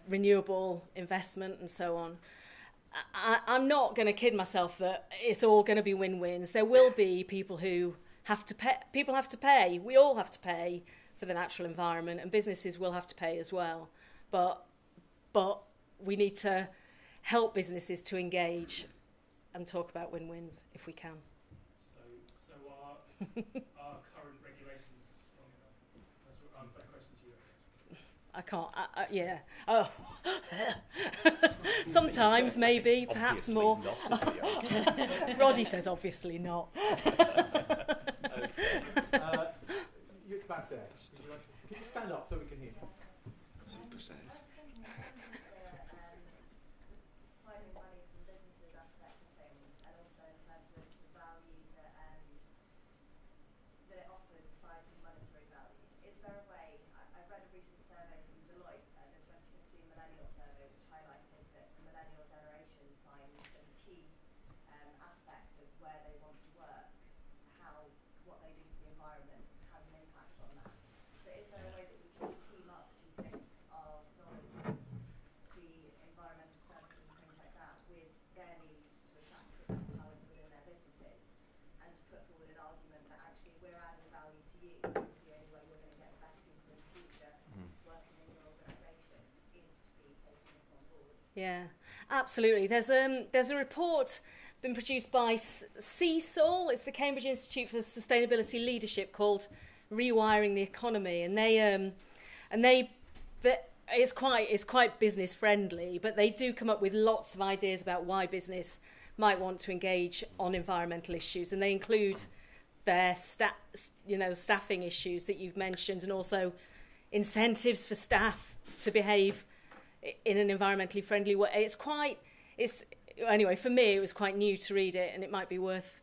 renewable investment and so on. I'm not going to kid myself that it's all going to be win-wins. There will be people who have to pay. People have to pay. We all have to pay for the natural environment, and businesses will have to pay as well. But we need to help businesses to engage and talk about win-wins if we can. So are current regulations strong enough? That's what unfair question to you. I can't. Yeah. Oh. Sometimes, maybe, perhaps more. Roddy says, obviously not. You're back there. Can you stand up so we can hear you? SEPA says. Finding money from businesses aspect of things, and also in terms of the value that it offers aside from monetary value. Is there a way? I've read a recent survey from Deloitte, the 2015 Millennial Survey, which highlighted that the millennial generation finds as a key aspect of where they want to work, what they do for the environment has an impact on that. So is there a way that we can team up, do you think, of not only the environmental services and things like that with their needs to attract the best talent within their businesses, and to put forward an argument that actually we're adding value to you, because the only way we're going to get the best people in the future working in your organisation is to be taking this on board? Yeah, absolutely. There's a report been produced by CSOL. It's the Cambridge Institute for Sustainability Leadership, called Rewiring the Economy, and it's quite business friendly, but they do come up with lots of ideas about why business might want to engage on environmental issues, and they include their staffing issues that you've mentioned, and also incentives for staff to behave in an environmentally friendly way. Anyway, for me, it was quite new to read it, and it might be worth,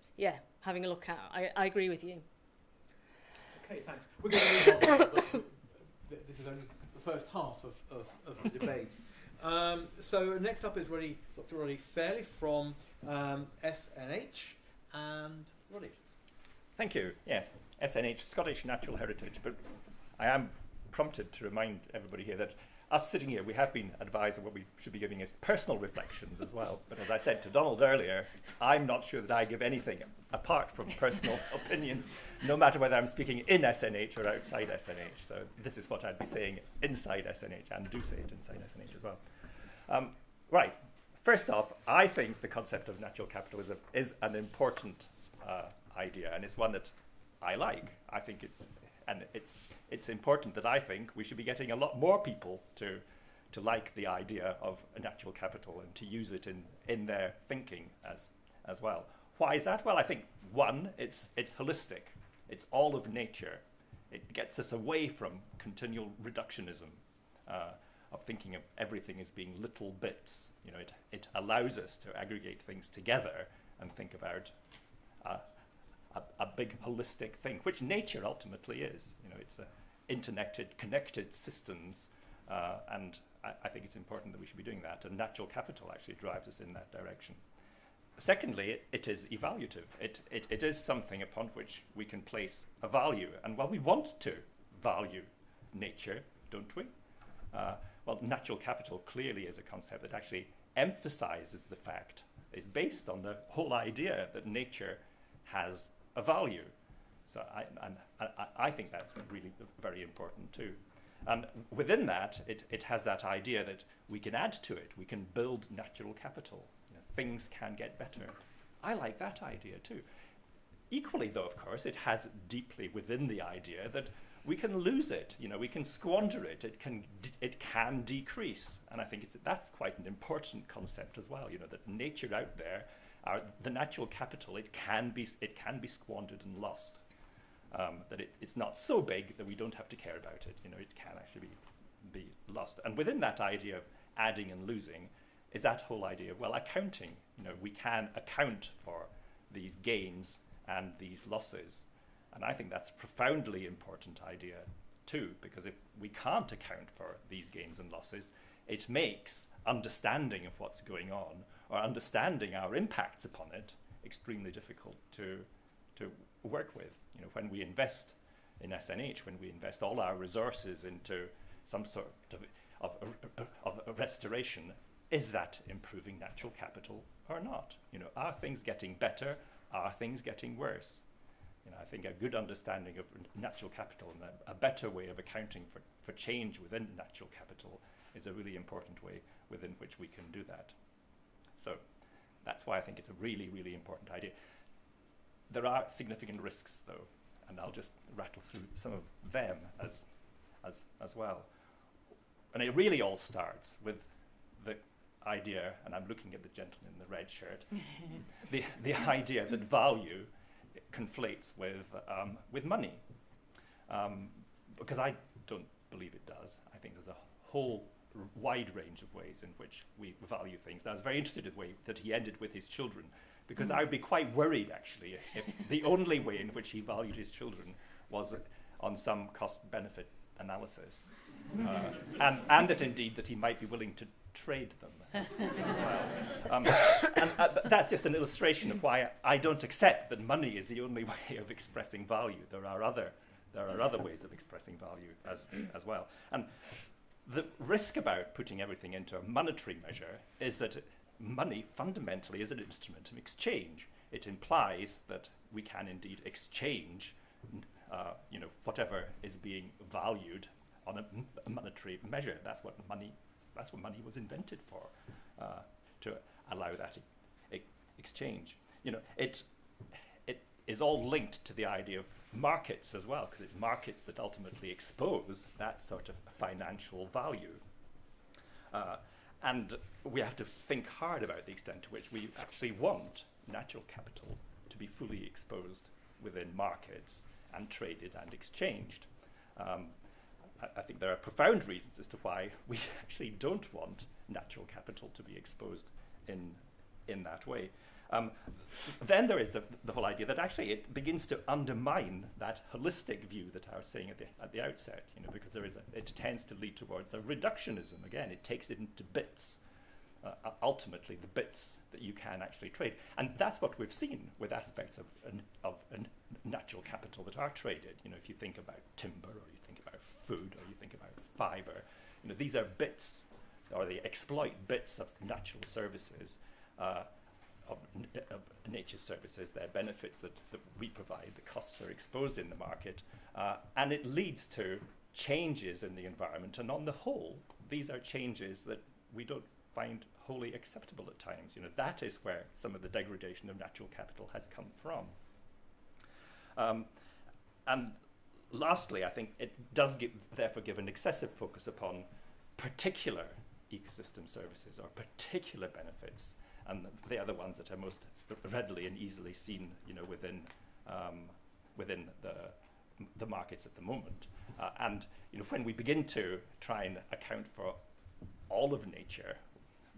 having a look at. I agree with you. Okay, thanks. We're going to move on, but this is only the first half of the debate. So next up is Dr. Roddy Fairley from SNH. And Roddy. Thank you. Yes, SNH, Scottish Natural Heritage. But I am prompted to remind everybody here that us sitting here, we have been advised of what we should be giving as personal reflections as well. But as I said to Donald earlier, I'm not sure that I give anything apart from personal opinions, no matter whether I'm speaking in SNH or outside SNH. So this is what I'd be saying inside SNH, and do say it inside SNH as well. Right. First off, I think the concept of natural capitalism is an important idea, and it's one that I like. I think it's important that I think we should be getting a lot more people to like the idea of a natural capital and to use it in their thinking as well. Why is that? Well, I think, one, it's holistic. It's all of nature. It gets us away from continual reductionism of thinking of everything as being little bits. You know, it allows us to aggregate things together and think about a big holistic thing, which nature ultimately is. You know, it's connected systems, and I think it's important that we should be doing that, and natural capital actually drives us in that direction. Secondly, it is evaluative. It is something upon which we can place a value. And while we want to value nature, don't we? Well, natural capital clearly is a concept that actually emphasizes the fact, is based on the whole idea that nature has a value. So I think that's really very important too. And within that, it has that idea that we can add to it. We can build natural capital. Things can get better. I like that idea too. Equally, though, of course, it has deeply within the idea that we can lose it. You know, we can squander it. It can decrease, and I think that's quite an important concept as well. You know, that nature out there, the natural capital, it can be squandered and lost. That it's not so big that we don't have to care about it. You know, it can actually be lost. And within that idea of adding and losing, is that whole idea of, well, accounting. You know, we can account for these gains and these losses. And I think that's a profoundly important idea too, because if we can't account for these gains and losses, it makes understanding of what's going on or understanding our impacts upon it extremely difficult to work with. You know, when we invest in SNH, when we invest all our resources into some sort of restoration, is that improving natural capital or not? You know, are things getting better? Are things getting worse? You know, I think a good understanding of natural capital and a better way of accounting for change within natural capital is a really important way within which we can do that. So that's why I think it's a really, really important idea. There are significant risks, though, and I'll just rattle through some of them as well. And it really all starts with the idea, and I'm looking at the gentleman in the red shirt, the idea that value conflates with money, because I don't believe it does. I think there's a whole wide range of ways in which we value things. And I was very interested in the way that he ended with his children, because I would be quite worried actually if the only way in which he valued his children was on some cost-benefit analysis, and that indeed that he might be willing to trade them as well. But that's just an illustration of why I don't accept that money is the only way of expressing value. There are other ways of expressing value as well. And the risk about putting everything into a monetary measure is that money fundamentally is an instrument of exchange. It implies that we can indeed exchange whatever is being valued on a monetary measure. That's what money was invented for, to allow that exchange. You know, it is all linked to the idea of markets as well, because it's markets that ultimately expose that sort of financial value. And we have to think hard about the extent to which we actually want natural capital to be fully exposed within markets and traded and exchanged. I think there are profound reasons as to why we actually don't want natural capital to be exposed in that way. Then there is the whole idea that actually it begins to undermine that holistic view that I was saying at the outset, you know, because it tends to lead towards a reductionism. Again, it takes it into bits, ultimately the bits that you can actually trade. And that's what we've seen with aspects of natural capital that are traded. You know, if you think about timber, or you think about food, or you think about fiber, you know, these are bits, or they exploit bits of natural services, of nature's services, their benefits that we provide. The costs are exposed in the market, and it leads to changes in the environment. And on the whole, these are changes that we don't find wholly acceptable at times. You know, that is where some of the degradation of natural capital has come from. And lastly, I think it does therefore give an excessive focus upon particular ecosystem services or particular benefits, and they are the ones that are most readily and easily seen, within the markets at the moment. And when we begin to try and account for all of nature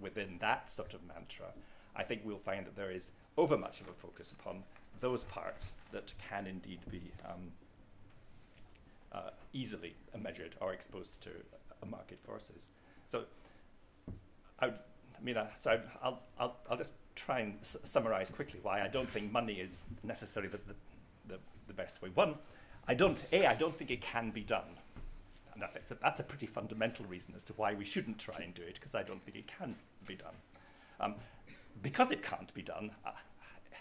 within that sort of mantra, I think we'll find that there is overmuch of a focus upon those parts that can indeed be easily measured or exposed to market forces. So, I'll just try and summarize quickly why I don't think money is necessarily the best way. One, I don't think it can be done. And that's a pretty fundamental reason as to why we shouldn't try and do it, because I don't think it can be done. Because it can't be done,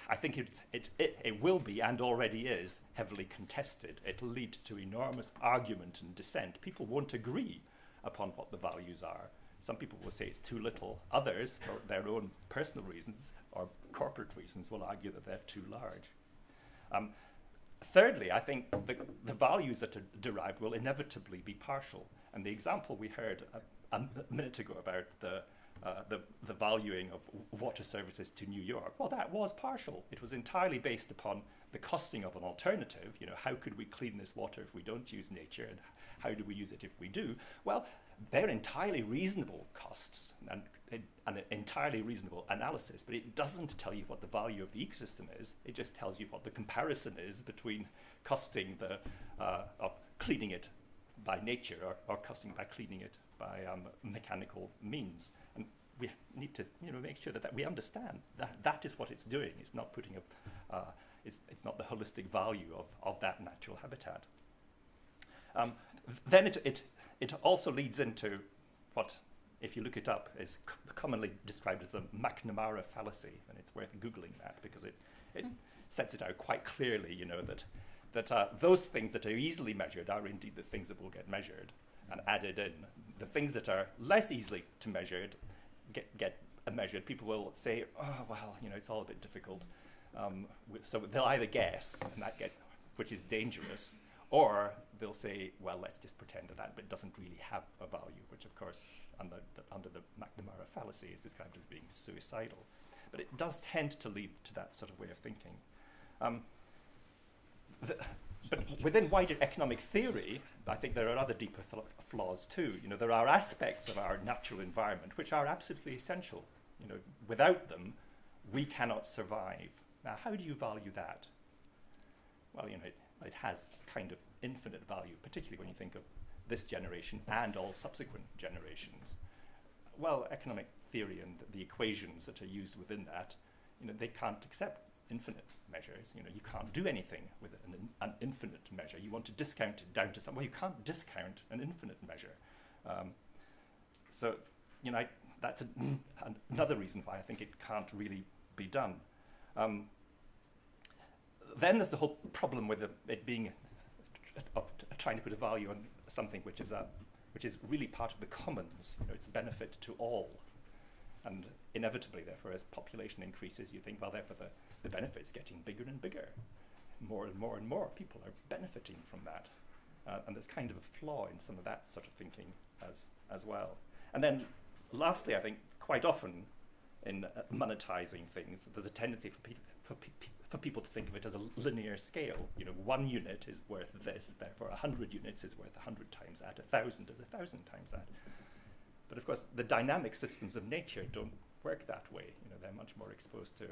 I think it will be, and already is, heavily contested. It'll lead to enormous argument and dissent. People won't agree upon what the values are. Some people will say it's too little. Others, for their own personal reasons or corporate reasons, will argue that they're too large. Thirdly, I think the values that are derived will inevitably be partial. And the example we heard a minute ago about the valuing of water services to New York, well, that was partial. It was entirely based upon the costing of an alternative. How could we clean this water if we don't use nature, and how do we use it if we do? Well, they're entirely reasonable costs and an entirely reasonable analysis, but it doesn't tell you what the value of the ecosystem is. It just tells you what the comparison is between costing of cleaning it by nature or costing by cleaning it by mechanical means. And we need to make sure that we understand that is what it's doing. It's not putting it's not the holistic value of that natural habitat. Then it also leads into what, if you look it up, is commonly described as the McNamara fallacy, and it's worth Googling that because it sets it out quite clearly, that those things that are easily measured are indeed the things that will get measured and added in. The things that are less easily to measured get measured. People will say, oh, well, it's all a bit difficult. So they'll either guess, and which is dangerous, or they'll say, well, let's just pretend that bit doesn't really have a value, which, of course, under the McNamara fallacy is described as being suicidal. But it does tend to lead to that sort of way of thinking. But within wider economic theory, I think there are other deeper flaws too. There are aspects of our natural environment which are absolutely essential. Without them, we cannot survive. Now, how do you value that? Well, it has kind of infinite value, particularly when you think of this generation and all subsequent generations. Well, economic theory and the equations that are used within that, they can't accept infinite measures. You can't do anything with an infinite measure. You want to discount it down to something. Well, you can't discount an infinite measure. So, that's another reason why I think it can't really be done. Then there's the whole problem with it being of trying to put a value on something which is really part of the commons. It's a benefit to all, and inevitably, therefore, as population increases, you think, well, therefore, the benefit's getting bigger and bigger. More and more and more people are benefiting from that, and there's kind of a flaw in some of that sort of thinking as well. And then, lastly, I think quite often in monetizing things, there's a tendency for people to think of it as a linear scale. 1 unit is worth this, therefore 100 units is worth 100 times that, 1,000 is 1,000 times that. But of course, the dynamic systems of nature don't work that way. They're much more exposed to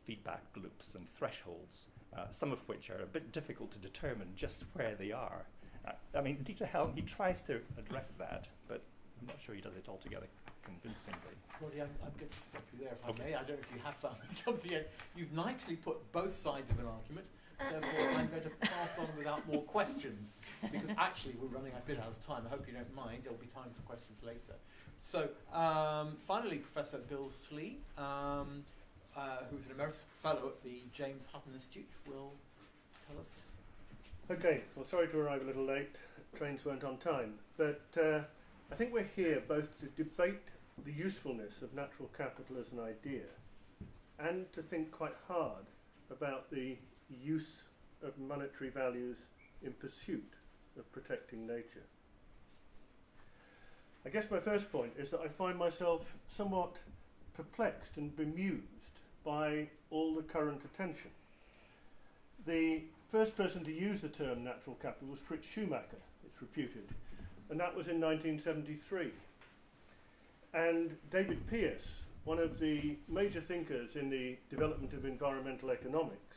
feedback loops and thresholds, some of which are a bit difficult to determine just where they are. Dieter Helm, he tries to address that, but I'm not sure he does it altogether convincingly. Roddy, I'm going to stop you there if I may. I don't know if you have found the job yet. You've nicely put both sides of an argument. Therefore, I'm going to pass on without more questions, because actually we're running a bit out of time. I hope you don't mind. There'll be time for questions later. So, finally, Professor Bill Slee, who's an emeritus fellow at the James Hutton Institute, will tell us. Okay, well, sorry to arrive a little late. Trains weren't on time. But I think we're here both to debate the usefulness of natural capital as an idea and to think quite hard about the use of monetary values in pursuit of protecting nature. I guess my first point is that I find myself somewhat perplexed and bemused by all the current attention. The first person to use the term natural capital was Fritz Schumacher, it's reputed, and that was in 1973. And David Pearce, one of the major thinkers in the development of environmental economics,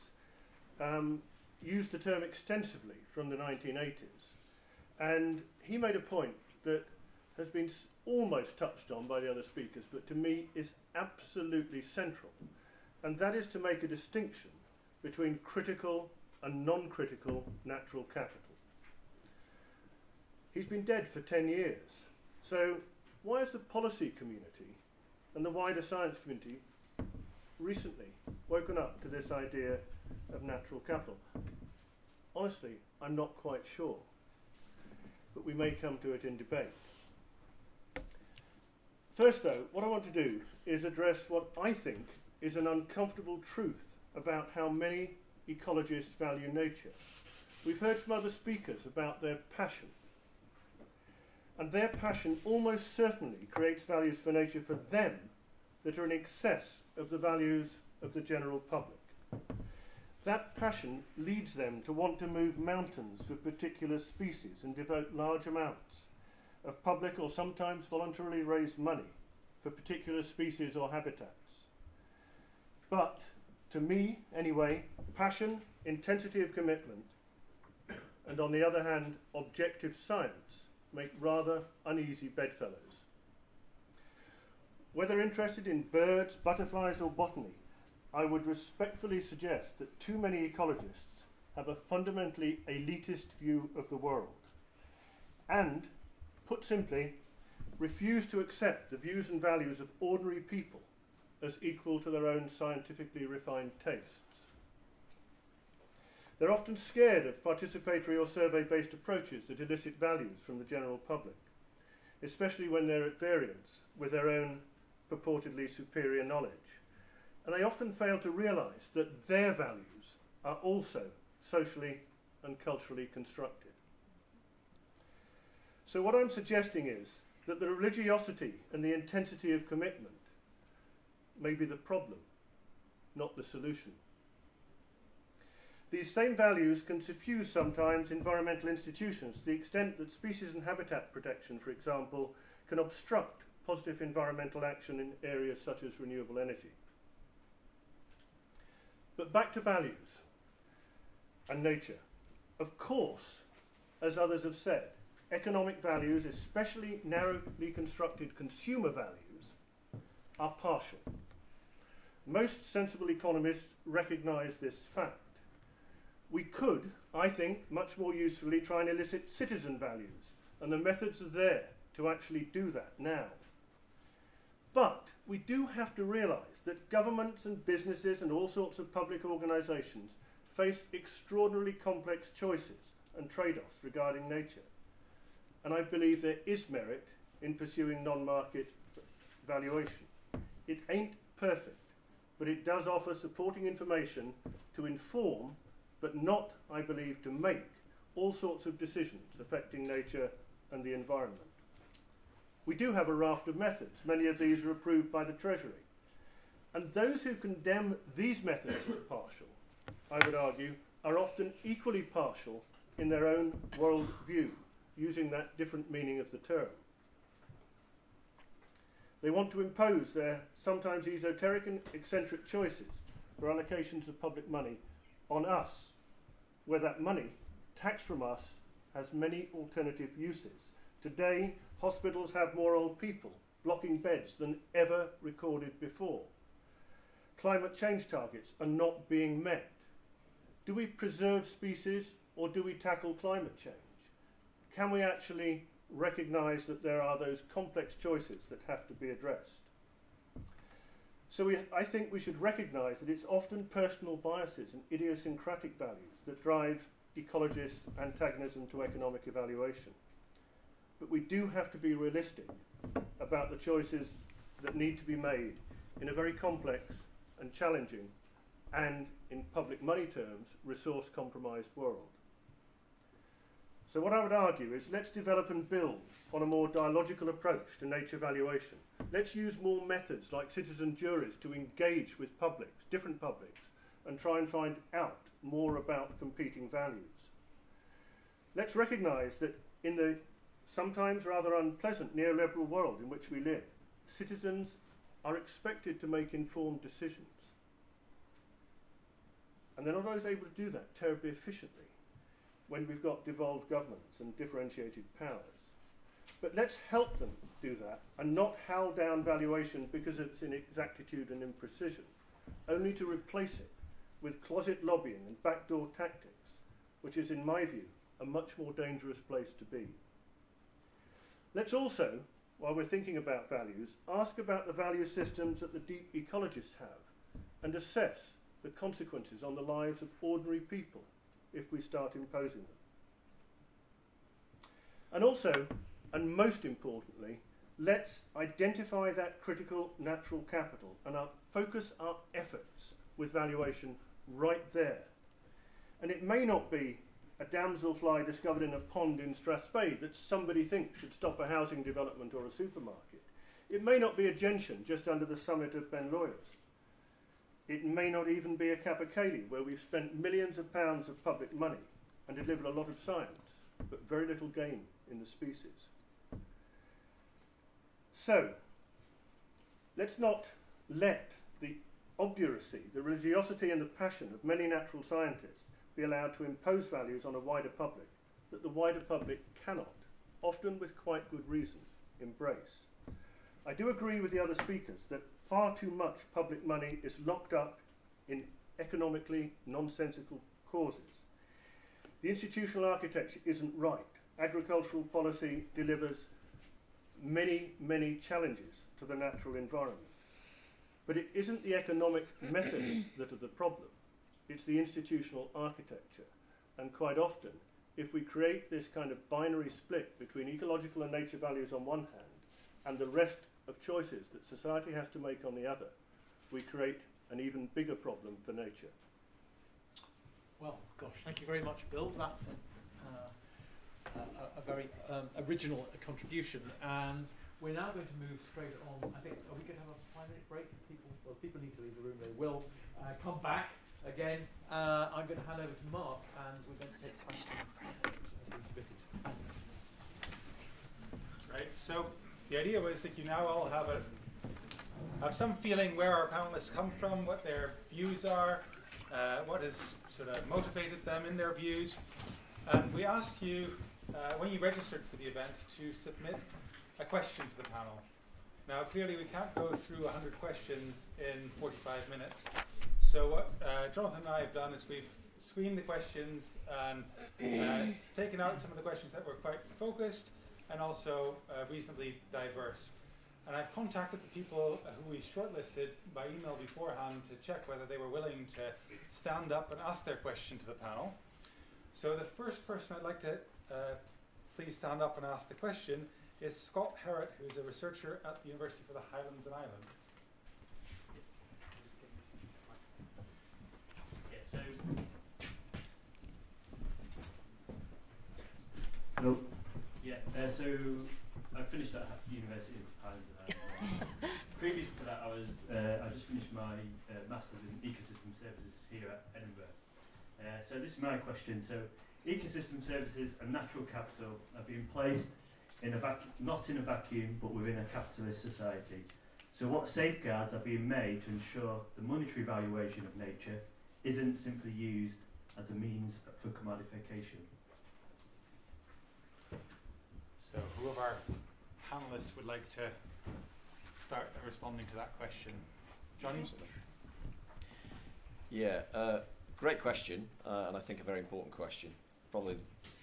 used the term extensively from the 1980s. And he made a point that has been almost touched on by the other speakers, but to me is absolutely central. And that is to make a distinction between critical and non-critical natural capital. He's been dead for 10 years. So why has the policy community and the wider science community recently woken up to this idea of natural capital? Honestly, I'm not quite sure, but we may come to it in debate. First though, what I want to do is address what I think is an uncomfortable truth about how many ecologists value nature. We've heard from other speakers about their passion. And their passion almost certainly creates values for nature for them that are in excess of the values of the general public. That passion leads them to want to move mountains for particular species and devote large amounts of public or sometimes voluntarily raised money for particular species or habitats. But, to me anyway, passion, intensity of commitment, and on the other hand, objective science make rather uneasy bedfellows. Whether interested in birds, butterflies or botany, I would respectfully suggest that too many ecologists have a fundamentally elitist view of the world and, put simply, refuse to accept the views and values of ordinary people as equal to their own scientifically refined tastes. They're often scared of participatory or survey-based approaches that elicit values from the general public, especially when they're at variance with their own purportedly superior knowledge. And they often fail to realise that their values are also socially and culturally constructed. So what I'm suggesting is that the religiosity and the intensity of commitment may be the problem, not the solution. These same values can suffuse sometimes environmental institutions to the extent that species and habitat protection, for example, can obstruct positive environmental action in areas such as renewable energy. But back to values and nature. Of course, as others have said, economic values, especially narrowly constructed consumer values, are partial. Most sensible economists recognise this fact. We could, I think, much more usefully try and elicit citizen values, and the methods are there to actually do that now. But we do have to realise that governments and businesses and all sorts of public organisations face extraordinarily complex choices and trade-offs regarding nature. And I believe there is merit in pursuing non-market valuation. It ain't perfect, but it does offer supporting information to inform, but not, I believe, to make all sorts of decisions affecting nature and the environment. We do have a raft of methods. Many of these are approved by the Treasury. And those who condemn these methods as partial, I would argue, are often equally partial in their own world view, using that different meaning of the term. They want to impose their sometimes esoteric and eccentric choices for allocations of public money on us, where that money, taxed from us, has many alternative uses. Today, hospitals have more old people blocking beds than ever recorded before. Climate change targets are not being met. Do we preserve species or do we tackle climate change? Can we actually recognise that there are those complex choices that have to be addressed? So I think we should recognise that it's often personal biases and idiosyncratic values that drive ecologists' antagonism to economic evaluation. But we do have to be realistic about the choices that need to be made in a very complex and challenging and, in public money terms, resource-compromised world. So what I would argue is let's develop and build on a more dialogical approach to nature valuation. Let's use more methods like citizen juries to engage with publics, different publics, and try and find out more about competing values. Let's recognise that in the sometimes rather unpleasant neoliberal world in which we live, citizens are expected to make informed decisions. And they're not always able to do that terribly efficiently when we've got devolved governments and differentiated powers. But let's help them do that and not howl down valuation because it's inexactitude and imprecision, only to replace it with closet lobbying and backdoor tactics, which is, in my view, a much more dangerous place to be. Let's also, while we're thinking about values, ask about the value systems that the deep ecologists have and assess the consequences on the lives of ordinary people if we start imposing them. And also, and most importantly, let's identify that critical natural capital and focus our efforts with valuation right there. And it may not be a damselfly discovered in a pond in Strathspey that somebody thinks should stop a housing development or a supermarket. It may not be a gentian just under the summit of Benloyers. It may not even be a capercaillie where we've spent millions of pounds of public money and delivered a lot of science, but very little gain in the species. So, let's not let the obduracy, the religiosity and the passion of many natural scientists be allowed to impose values on a wider public that the wider public cannot, often with quite good reason, embrace. I do agree with the other speakers that far too much public money is locked up in economically nonsensical causes. The institutional architecture isn't right. Agricultural policy delivers many, many challenges to the natural environment. But it isn't the economic methods that are the problem. It's the institutional architecture. And quite often, if we create this kind of binary split between ecological and nature values on one hand and the rest of choices that society has to make on the other, we create an even bigger problem for nature. Well, gosh, thank you very much, Bill. That's a very original contribution. And we're now going to move straight on. I think, are we going to have a 5-minute break? People need to leave the room. They will come back again. I'm going to hand over to Mark, and we're going to take questions as been submitted. Thanks. Right. So the idea was that you now all have some feeling where our panelists come from, what their views are, what has sort of motivated them in their views. And we asked you, when you registered for the event, to submit a question to the panel. Now, clearly, we can't go through 100 questions in 45 minutes. So what Jonathan and I have done is we've screened the questions and taken out some of the questions that were quite focused and also reasonably diverse. And I've contacted the people who we shortlisted by email beforehand to check whether they were willing to stand up and ask their question to the panel. So the first person I'd like to please stand up and ask the question is Scott Herrett, who's a researcher at the University for the Highlands and Islands. Yeah, so hello. Yeah, so I finished at University of the Highlands and Islands. Previous to that, I just finished my Masters in Ecosystem Services here at Edinburgh. So this is my question. So ecosystem services and natural capital are being placed in not in a vacuum, but within a capitalist society. So what safeguards are being made to ensure the monetary valuation of nature isn't simply used as a means for commodification? So who of our panelists would like to start responding to that question? Jonny? Yeah, great question, and I think a very important question. Probably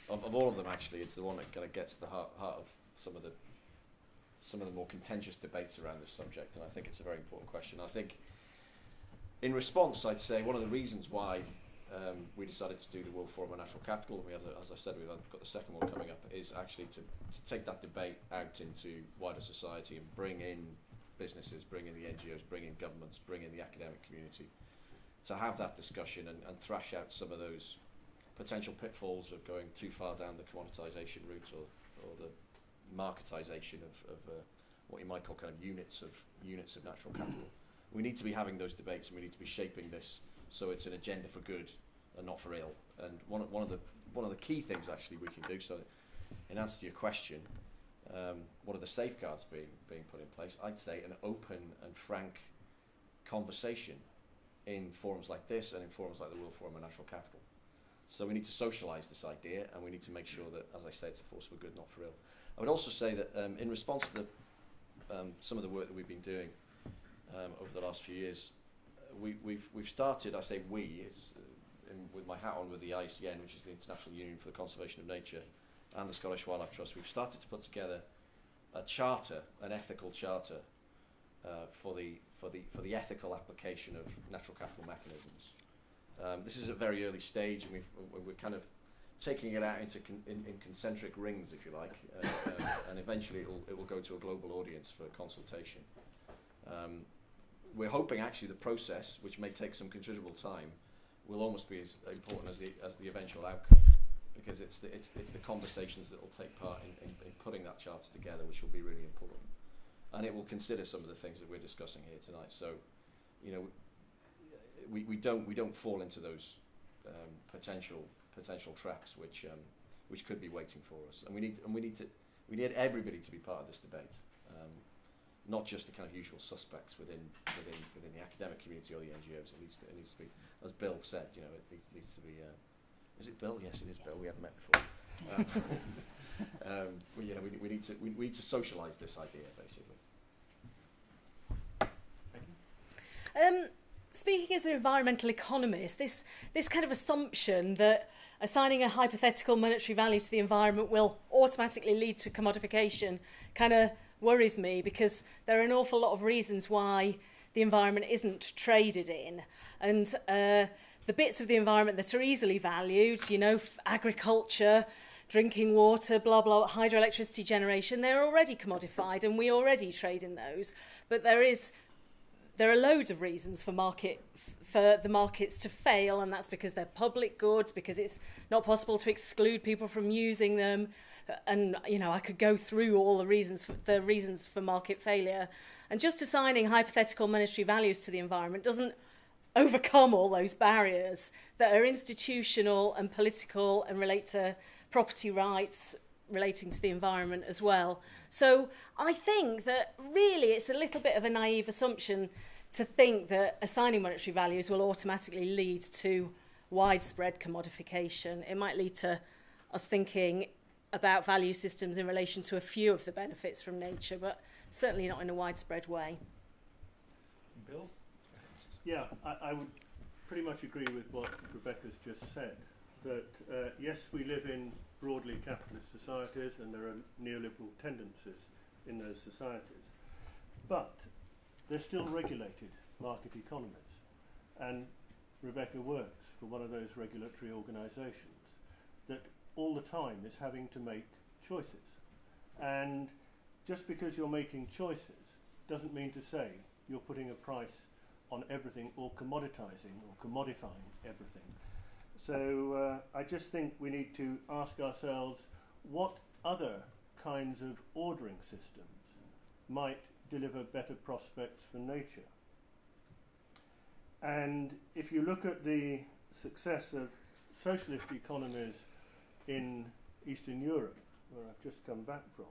of all of them, actually, it's the one that kind of gets to the heart of some of the more contentious debates around this subject, and I think it's a very important question. I think, in response, I'd say one of the reasons why we decided to do the World Forum on Natural Capital, we have, as I said, we've got the second one coming up, is actually to take that debate out into wider society and bring in businesses, bring in the NGOs, bring in governments, bring in the academic community, to have that discussion and thrash out some of those potential pitfalls of going too far down the commoditization route or the marketization of what you might call kind of units of natural capital. We need to be having those debates, and we need to be shaping this so it's an agenda for good and not for ill. And one of the key things actually we can do, so in answer to your question, what are the safeguards being put in place? I'd say an open and frank conversation in forums like this and in forums like the World Forum on Natural Capital. So we need to socialise this idea, and we need to make sure that, as I say, it's a force for good, not for ill. I would also say that in response to some of the work that we've been doing over the last few years, we've started, I say we, it's with my hat on with the IUCN, which is the International Union for the Conservation of Nature, and the Scottish Wildlife Trust. We've started to put together a charter, an ethical charter, for the ethical application of natural capital mechanisms. This is at a very early stage, and we're kind of taking it out into in concentric rings, if you like, and eventually it will go to a global audience for consultation. We're hoping actually the process, which may take some considerable time, will almost be as important as the eventual outcome, because it's the conversations that will take part in putting that charter together, which will be really important, and it will consider some of the things that we're discussing here tonight. So, you know, we don't fall into those potential traps which could be waiting for us, and we need everybody to be part of this debate, not just the kind of usual suspects within the academic community or the NGOs. It needs to be, as Bill said, you know, it needs to be. Is it Bill? Yes, it is Bill. We haven't met before. You know, we need to socialise this idea, basically. Thank you. Speaking as an environmental economist, this kind of assumption that assigning a hypothetical monetary value to the environment will automatically lead to commodification kind of worries me, because there are an awful lot of reasons why the environment isn't traded in. And the bits of the environment that are easily valued, you know, agriculture, drinking water, blah, blah, hydroelectricity generation, they're already commodified and we already trade in those. But there are loads of reasons for the markets to fail, and that's because they're public goods, because it's not possible to exclude people from using them. And, you know, I could go through all the reasons for market failure. And just assigning hypothetical monetary values to the environment doesn't overcome all those barriers that are institutional and political and relate to property rights relating to the environment as well. So I think that really it's a little bit of a naive assumption to think that assigning monetary values will automatically lead to widespread commodification. It might lead to us thinking about value systems in relation to a few of the benefits from nature, but certainly not in a widespread way. Bill? Yeah, I would pretty much agree with what Rebecca's just said, that yes, we live in broadly capitalist societies and there are neoliberal tendencies in those societies, but they're still regulated market economies, and Rebecca works for one of those regulatory organisations that all the time is having to make choices. And just because you're making choices doesn't mean to say you're putting a price on everything or commoditizing or commodifying everything. So I just think we need to ask ourselves what other kinds of ordering systems might deliver better prospects for nature. And if you look at the success of socialist economies in Eastern Europe, where I've just come back from,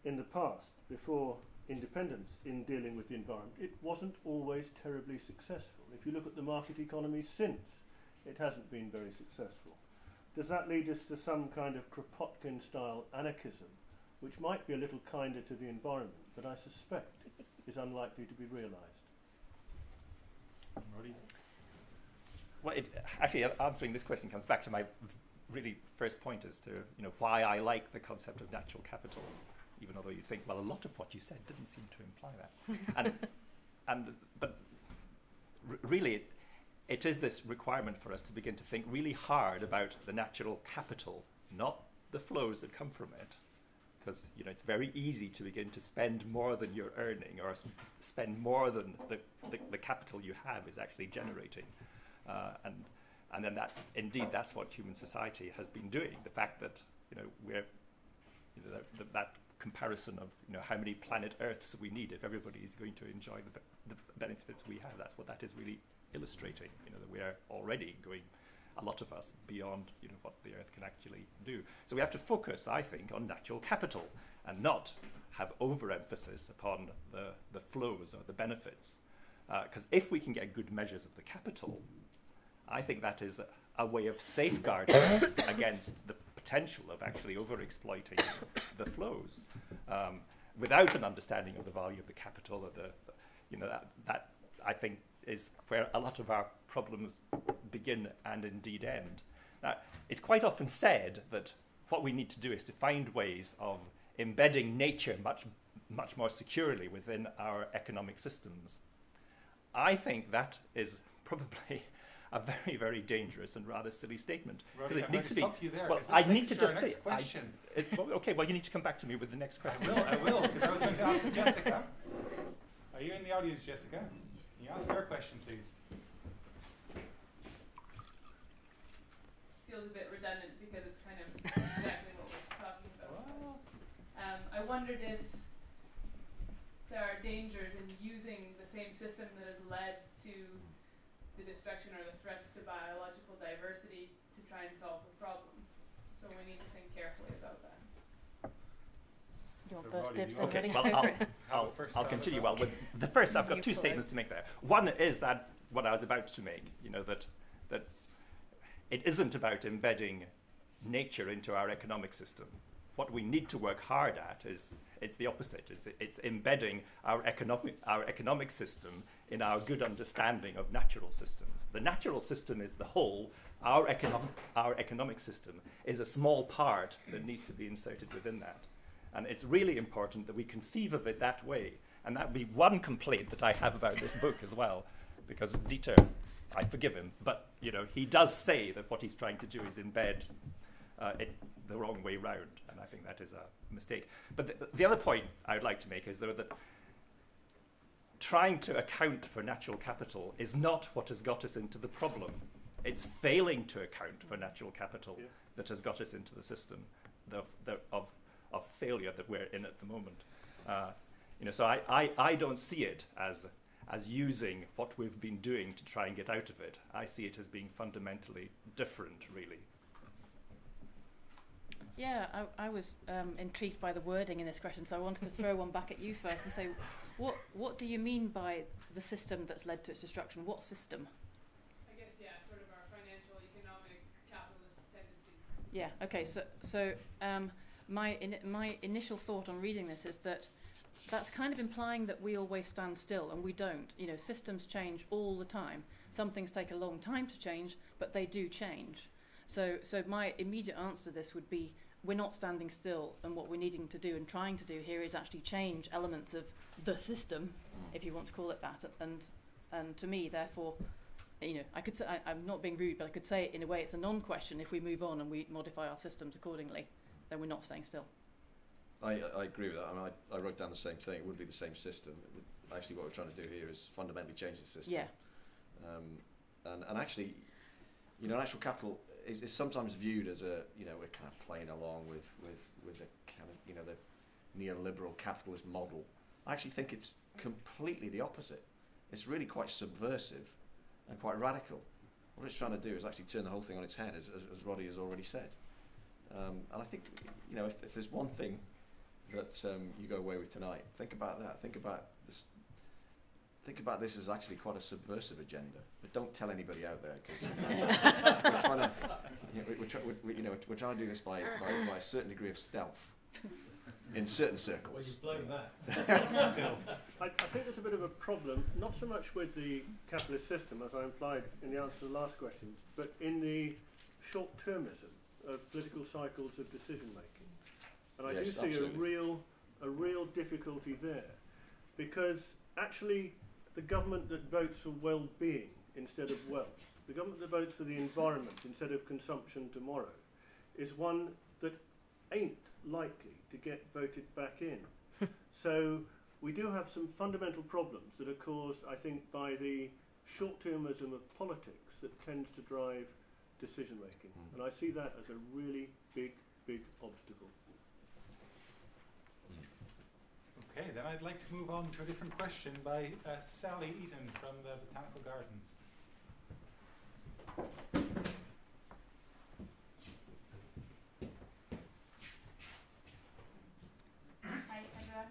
in the past, before independence in dealing with the environment, it wasn't always terribly successful. If you look at the market economy since, it hasn't been very successful. Does that lead us to some kind of Kropotkin-style anarchism, which might be a little kinder to the environment, but I suspect is unlikely to be realised? Roddy? Well, actually, answering this question comes back to my really first point as to, you know, why I like the concept of natural capital, even although you think, well, a lot of what you said didn't seem to imply that. But really, it is this requirement for us to begin to think really hard about the natural capital, not the flows that come from it, because it's very easy to begin to spend more than you're earning, or spend more than the capital you have is actually generating, and then that's what human society has been doing. The fact that we're that comparison of how many planet Earths we need if everybody is going to enjoy the benefits we have. That's what that is really illustrating. That we are already going, a lot of us, beyond what the Earth can actually do. So we have to focus, I think, on natural capital and not have overemphasis upon the flows or the benefits. Because if we can get good measures of the capital, I think that is a way of safeguarding us against the potential of actually overexploiting the flows, without an understanding of the value of the capital, or that I think is where a lot of our problems begin and indeed end. Now, it's quite often said that what we need to do is to find ways of embedding nature much more securely within our economic systems. I think that is probably a very, very dangerous and rather silly statement. Roddy, it needs to be. Stop you there, well, I need to just say. Okay, well, you need to come back to me with the next question. I will, because I was going to ask Jessica. Are you in the audience, Jessica? Can you ask your question, please? Feels a bit redundant because it's kind of exactly what we're talking about. I wondered if there are dangers in using the same system that has led to the destruction or the threats to biological diversity to try and solve the problem. So we need to think carefully about that. Okay, well, I'll continue. Well, with the first, I've got two statements to make there. One is that what I was about to make, that it isn't about embedding nature into our economic system. What we need to work hard at it's the opposite. It's embedding our economic system in our good understanding of natural systems. The natural system is the whole. Our economic system is a small part that needs to be inserted within that. And it's really important that we conceive of it that way. And that would be one complaint that I have about this book as well, because Dieter, I forgive him, but he does say that what he's trying to do is embed it the wrong way round, and I think that is a mistake. But the other point I would like to make is that trying to account for natural capital is not what has got us into the problem. It's failing to account for natural capital that has got us into the system of failure that we're in at the moment. So I don't see it as using what we've been doing to try and get out of it. I see it as being fundamentally different, really. Yeah, I was intrigued by the wording in this question, so I wanted to throw one back at you first and say, what do you mean by the system that's led to its destruction? What system? I guess, sort of our financial, economic, capitalist tendencies. Yeah, okay, so my initial thought on reading this is that that's kind of implying that we always stand still, and we don't. Systems change all the time. Some things take a long time to change, but they do change. So my immediate answer to this would be, we're not standing still, and what we're needing to do and trying to do here is actually change elements of the system, if you want to call it that. And to me, therefore, I could say, I'm not being rude, but I could say in a way it's a non-question. If we move on and we modify our systems accordingly, then we're not staying still. I agree with that. I mean, I wrote down the same thing. It would be the same system. Actually, what we're trying to do here is fundamentally change the system. Yeah. And actually, natural capital is sometimes viewed as we're kind of playing along with the kind of, the neoliberal capitalist model. I actually think it's completely the opposite. It's really quite subversive and quite radical. What it's trying to do is actually turn the whole thing on its head, as Roddy has already said. And I think, if there's one thing that you go away with tonight, think about that. Think about this. Think about this as actually quite a subversive agenda, but don't tell anybody out there, because we're trying to do this by a certain degree of stealth in certain circles. Well, you've blown that. I think there's a bit of a problem, not so much with the capitalist system, as I implied in the answer to the last question, but in the short-termism of political cycles of decision making, and I do see a real difficulty there, because actually, the government that votes for well-being instead of wealth, the government that votes for the environment instead of consumption tomorrow, is one that ain't likely to get voted back in. So we do have some fundamental problems that are caused, I think, by the short-termism of politics that tends to drive decision making. And I see that as a really big, big obstacle. Okay, then I'd like to move on to a different question by Sally Eaton from the Botanical Gardens. Hi everyone.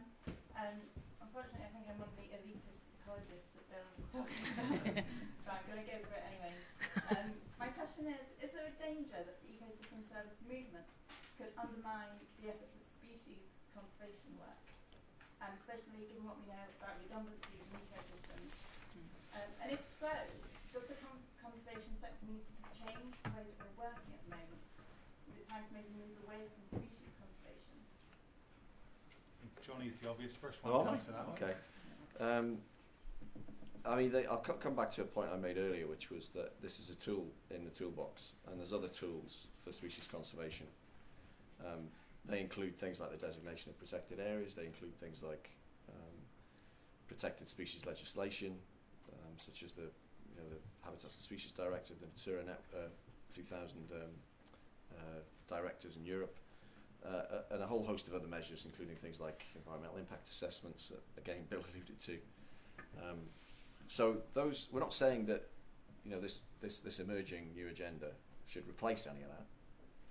Unfortunately, I think I'm one of the elitist ecologists that Bill was talking about, but I'm going to go for it anyways. My question is there a danger that the ecosystem service movement could undermine the efforts of species conservation work, especially given what we know about redundancies in ecosystems? And if so, does the conservation sector need to change the way that we're working at the moment? Is it time to maybe move away from species conservation? Jonny's the obvious first one to answer that one. Okay. I mean, I'll come back to a point I made earlier, which was that this is a tool in the toolbox, and there's other tools for species conservation. They include things like the designation of protected areas. They include things like protected species legislation, such as the Habitats and Species Directive, the Natura 2000 directives in Europe. And a whole host of other measures, including things like environmental impact assessments, that again Bill alluded to. So those, we're not saying that this emerging new agenda should replace any of that.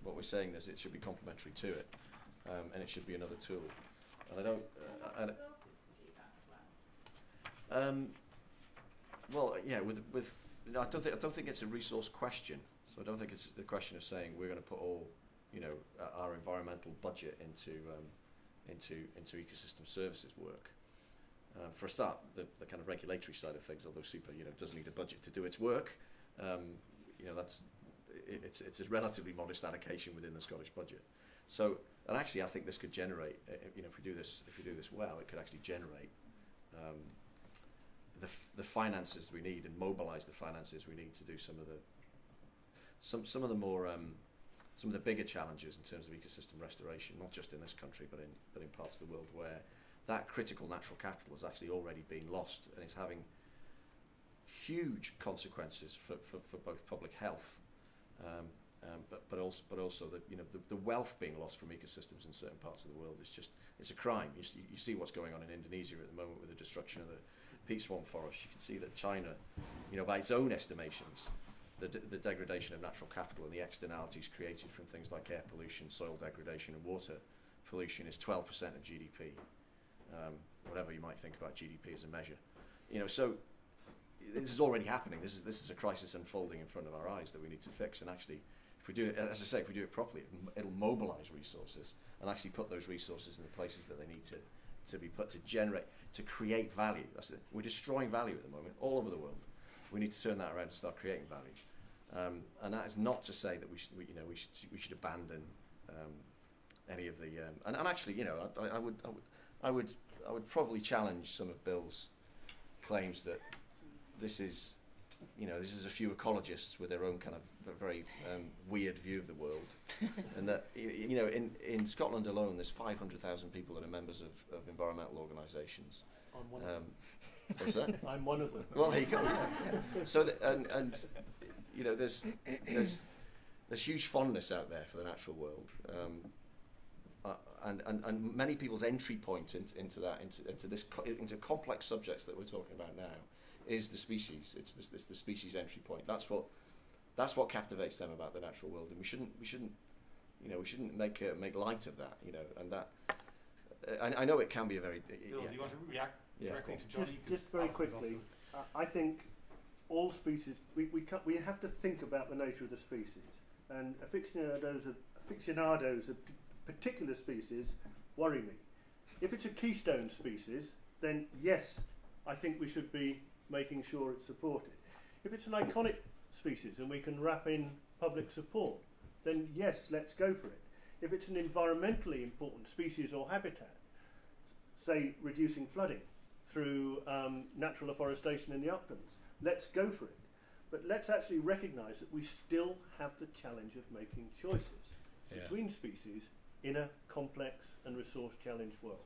What we're saying is it should be complementary to it, and it should be another tool. And I don't. Resources to do that as well. Well, yeah, I don't think it's a resource question. So I don't think it's the question of saying we're going to put all our environmental budget into ecosystem services work. For a start, the kind of regulatory side of things, although SEPA does need a budget to do its work, it's a relatively modest allocation within the Scottish budget. So, and actually, I think this could generate, if we do this well, it could actually generate the finances we need and mobilise the finances we need to do some of the more some of the bigger challenges in terms of ecosystem restoration, not just in this country, but in parts of the world where that critical natural capital has actually already been lost and is having huge consequences for both public health, but also the wealth being lost from ecosystems in certain parts of the world is it's a crime. You see what's going on in Indonesia at the moment with the destruction of the peat swamp forest. You can see that China, by its own estimations, the degradation of natural capital and the externalities created from things like air pollution, soil degradation and water pollution is 12% of GDP. Whatever you might think about GDP as a measure. So this is already happening. This is a crisis unfolding in front of our eyes that we need to fix. And actually, if we do it, as I say, if we do it properly, it'll mobilise resources and actually put those resources in the places that they need to be put to create value. We're destroying value at the moment all over the world. We need to turn that around and start creating value. And that is not to say that we should abandon any of the and actually I would probably challenge some of Bill's claims that this is a few ecologists with their own kind of very weird view of the world, and that in Scotland alone there's 500,000 people that are members of environmental organisations. I'm one of them. What's that? I'm one of them. Well, there you go. So there's huge fondness out there for the natural world. And many people's entry point into complex subjects that we're talking about now is the species. It's the species entry point. That's what captivates them about the natural world, and we shouldn't make light of that. And that I know it can be a very. Bill, do you want to react directly to Jonny? Just very quickly, I think all species we have to think about the nature of the species, and aficionados of particular species worry me. If it's a keystone species, then yes, I think we should be making sure it's supported. If it's an iconic species and we can wrap in public support, then yes, let's go for it. If it's an environmentally important species or habitat, say reducing flooding through natural afforestation in the uplands, let's go for it. But let's actually recognise that we still have the challenge of making choices between species in a complex and resource-challenged world.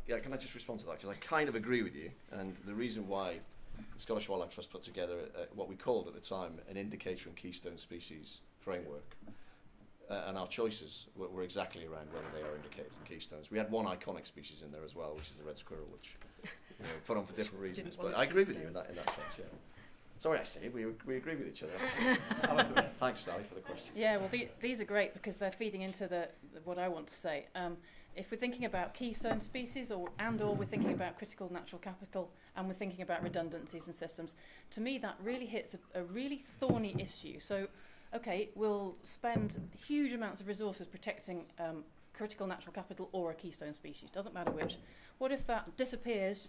Can I just respond to that? Because I kind of agree with you, and the reason why the Scottish Wildlife Trust put together what we called at the time an indicator and keystone species framework, and our choices were exactly around whether they are indicators and keystones. We had one iconic species in there as well, which is the red squirrel, which put on for different reasons. But I agree with you in that sense, yeah. Sorry, I say we agree with each other. Alison, thanks, Sally, for the question. Yeah, well, these are great because they're feeding into what I want to say. If we're thinking about keystone species or we're thinking about critical natural capital and we're thinking about redundancies in systems, to me that really hits a really thorny issue. So, okay, we'll spend huge amounts of resources protecting critical natural capital or a keystone species, doesn't matter which. What if that disappears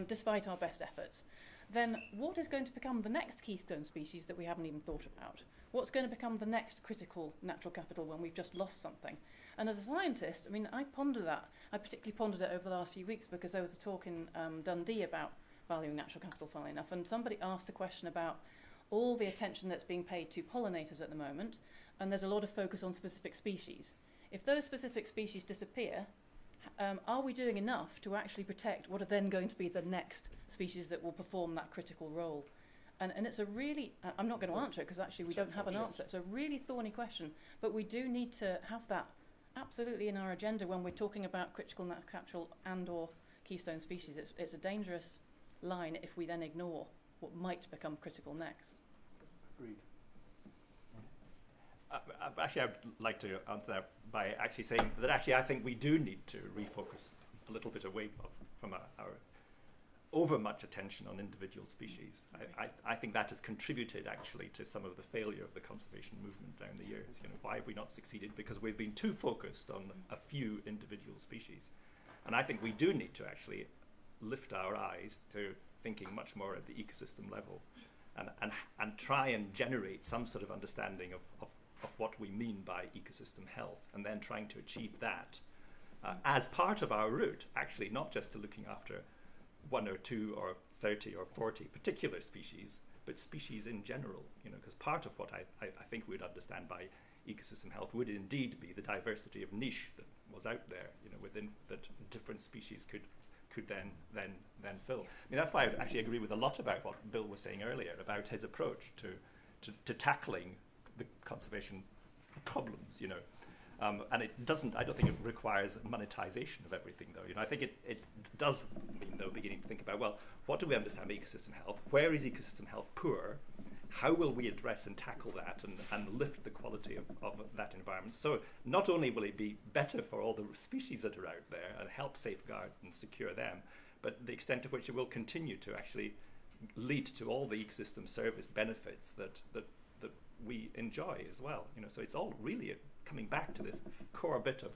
despite our best efforts? Then what is going to become the next keystone species that we haven't even thought about? What's going to become the next critical natural capital when we've just lost something? And as a scientist, I mean, I ponder that. I particularly pondered it over the last few weeks because there was a talk in Dundee about valuing natural capital, funnily enough, and somebody asked a question about all the attention that's being paid to pollinators at the moment, and there's a lot of focus on specific species. If those specific species disappear, are we doing enough to actually protect what are then going to be the next species that will perform that critical role? And it's a really, I'm not going to answer it because actually we don't have an answer. It's a really thorny question, but we do need to have that absolutely in our agenda when we're talking about critical natural capital and or keystone species. It's a dangerous line if we then ignore what might become critical next. Agreed. Actually, I would like to answer that by actually saying that actually I think we do need to refocus a little bit away from our over much attention on individual species. Okay. I think that has contributed actually to some of the failure of the conservation movement down the years. Why have we not succeeded? Because we've been too focused on a few individual species. And I think we do need to actually lift our eyes to thinking much more at the ecosystem level and try and generate some sort of understanding of what we mean by ecosystem health, and then trying to achieve that as part of our route, actually, not just to looking after 1 or 2 or 30 or 40 particular species, but species in general, because part of what I think we'd understand by ecosystem health would indeed be the diversity of niche that was out there, within that different species could then fill. I mean, that's why I actually agree with a lot about what Bill was saying earlier about his approach to tackling the conservation problems, and it doesn't, I don't think it requires monetization of everything, though. I think it does mean, though, beginning to think about, well, what do we understand by ecosystem health? Where is ecosystem health poor? How will we address and tackle that and lift the quality of that environment? So not only will it be better for all the species that are out there and help safeguard and secure them, but the extent to which it will continue to actually lead to all the ecosystem service benefits that we enjoy as well. So it's all really coming back to this core bit of,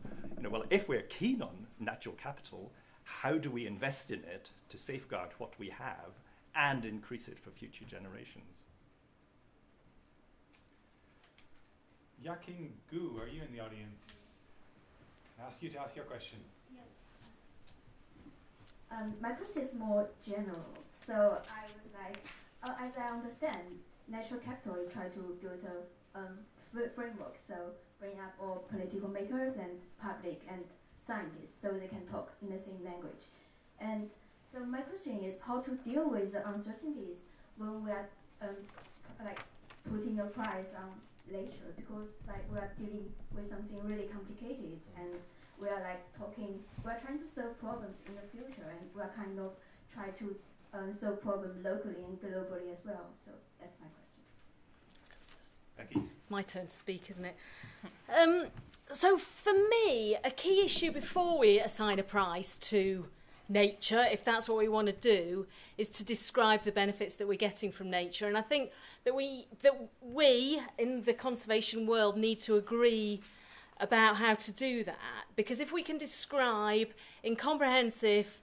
well, if we're keen on natural capital, how do we invest in it to safeguard what we have and increase it for future generations? Yaking Gu, are you in the audience? I'll ask you to ask your question. Yes. My question is more general. So I was like, as I understand, natural capital is trying to build a framework, so bring up all political makers and public and scientists so they can talk in the same language. And so my question is how to deal with the uncertainties when we are putting a price on nature, because we are dealing with something really complicated, and we are trying to solve problems in the future, and we are kind of trying to solve problems locally and globally as well. So that's my question. Becky? It's my turn to speak, isn't it? So for me, a key issue before we assign a price to nature, if that's what we want to do, is to describe the benefits that we're getting from nature. And I think that we in the conservation world need to agree about how to do that, because if we can describe in comprehensive,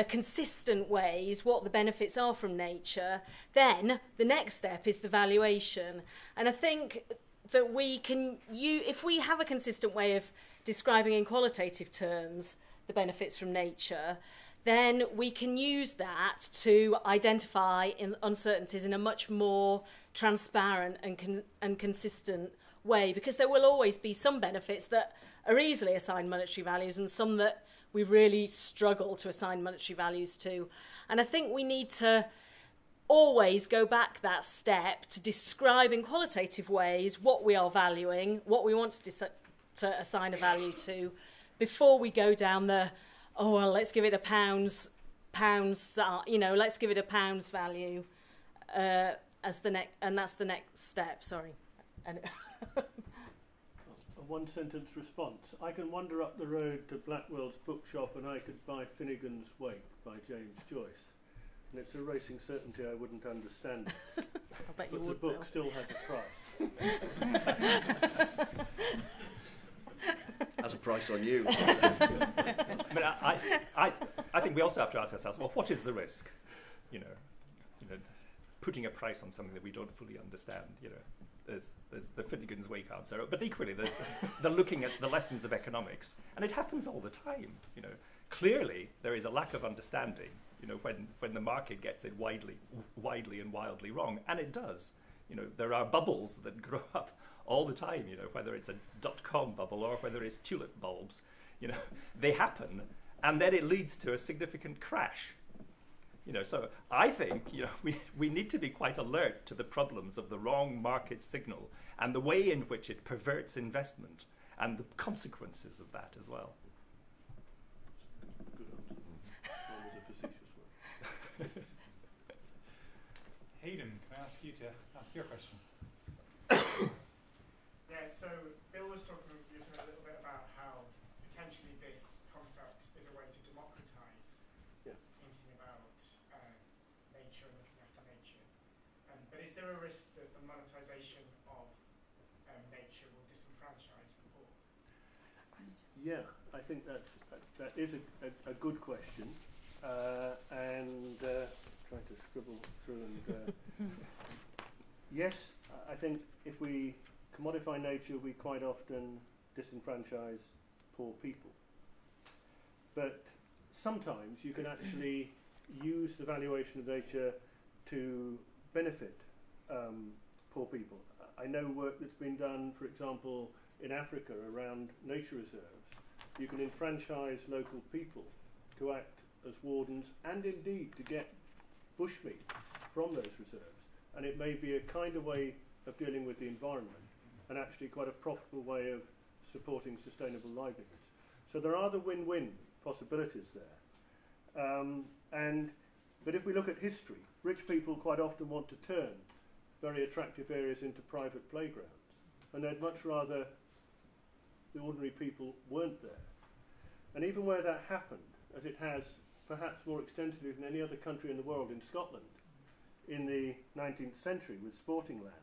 consistent ways what the benefits are from nature, then the next step is the valuation. And I think that we can, if we have a consistent way of describing in qualitative terms the benefits from nature, then we can use that to identify uncertainties in a much more transparent and consistent way, because there will always be some benefits that are easily assigned monetary values and some that we really struggle to assign monetary values to. And I think we need to always go back that step to describe in qualitative ways what we are valuing, what we want to assign a value to, before we go down the, oh, well, let's give it a pounds, let's give it a pounds value as the next, and that's the next step. Sorry. A one-sentence response. I can wander up the road to Blackwell's bookshop and I could buy Finnegan's Wake by James Joyce. And it's a racing certainty I wouldn't understand it. I bet you but would, the book Bill. still has a price. Has a price on you. But I think we also have to ask ourselves, well, what is the risk? You know, putting a price on something that we don't fully understand. You know, there's the Finnegan's Wake answer, but equally there's the looking at the lessons of economics, and it happens all the time. You know, clearly there is a lack of understanding. You know, when the market gets it widely and wildly wrong, and it does. You know, there are bubbles that grow up all the time. You know, whether it's a .com bubble or whether it's tulip bulbs. You know, they happen, and then it leads to a significant crash. You know, so I think, you know, we need to be quite alert to the problems of the wrong market signal and the way in which it perverts investment and the consequences of that as well. Good answer. That was a facetious one. Hayden, can I ask you to ask your question? Yeah, so Bill was talking a little bit about how potentially this concept is a way to democratise thinking about nature and looking after nature. But is there a risk that the monetisation of nature will disenfranchise the poor? Yeah, I think that is a good question, and trying to scribble through and yes, I think if we commodify nature, we quite often disenfranchise poor people. But sometimes you can actually use the valuation of nature to benefit poor people. I know work that's been done, for example, in Africa around nature reserves. You can enfranchise local people to act as wardens and indeed to get bushmeat from those reserves. And it may be a kind of way of dealing with the environment and actually quite a profitable way of supporting sustainable livelihoods. So there are the win-win possibilities there. But if we look at history, rich people quite often want to turn very attractive areas into private playgrounds, and they'd much rather the ordinary people weren't there. And even where that happened, as it has perhaps more extensively than any other country in the world, in Scotland, in the 19th century with sporting land,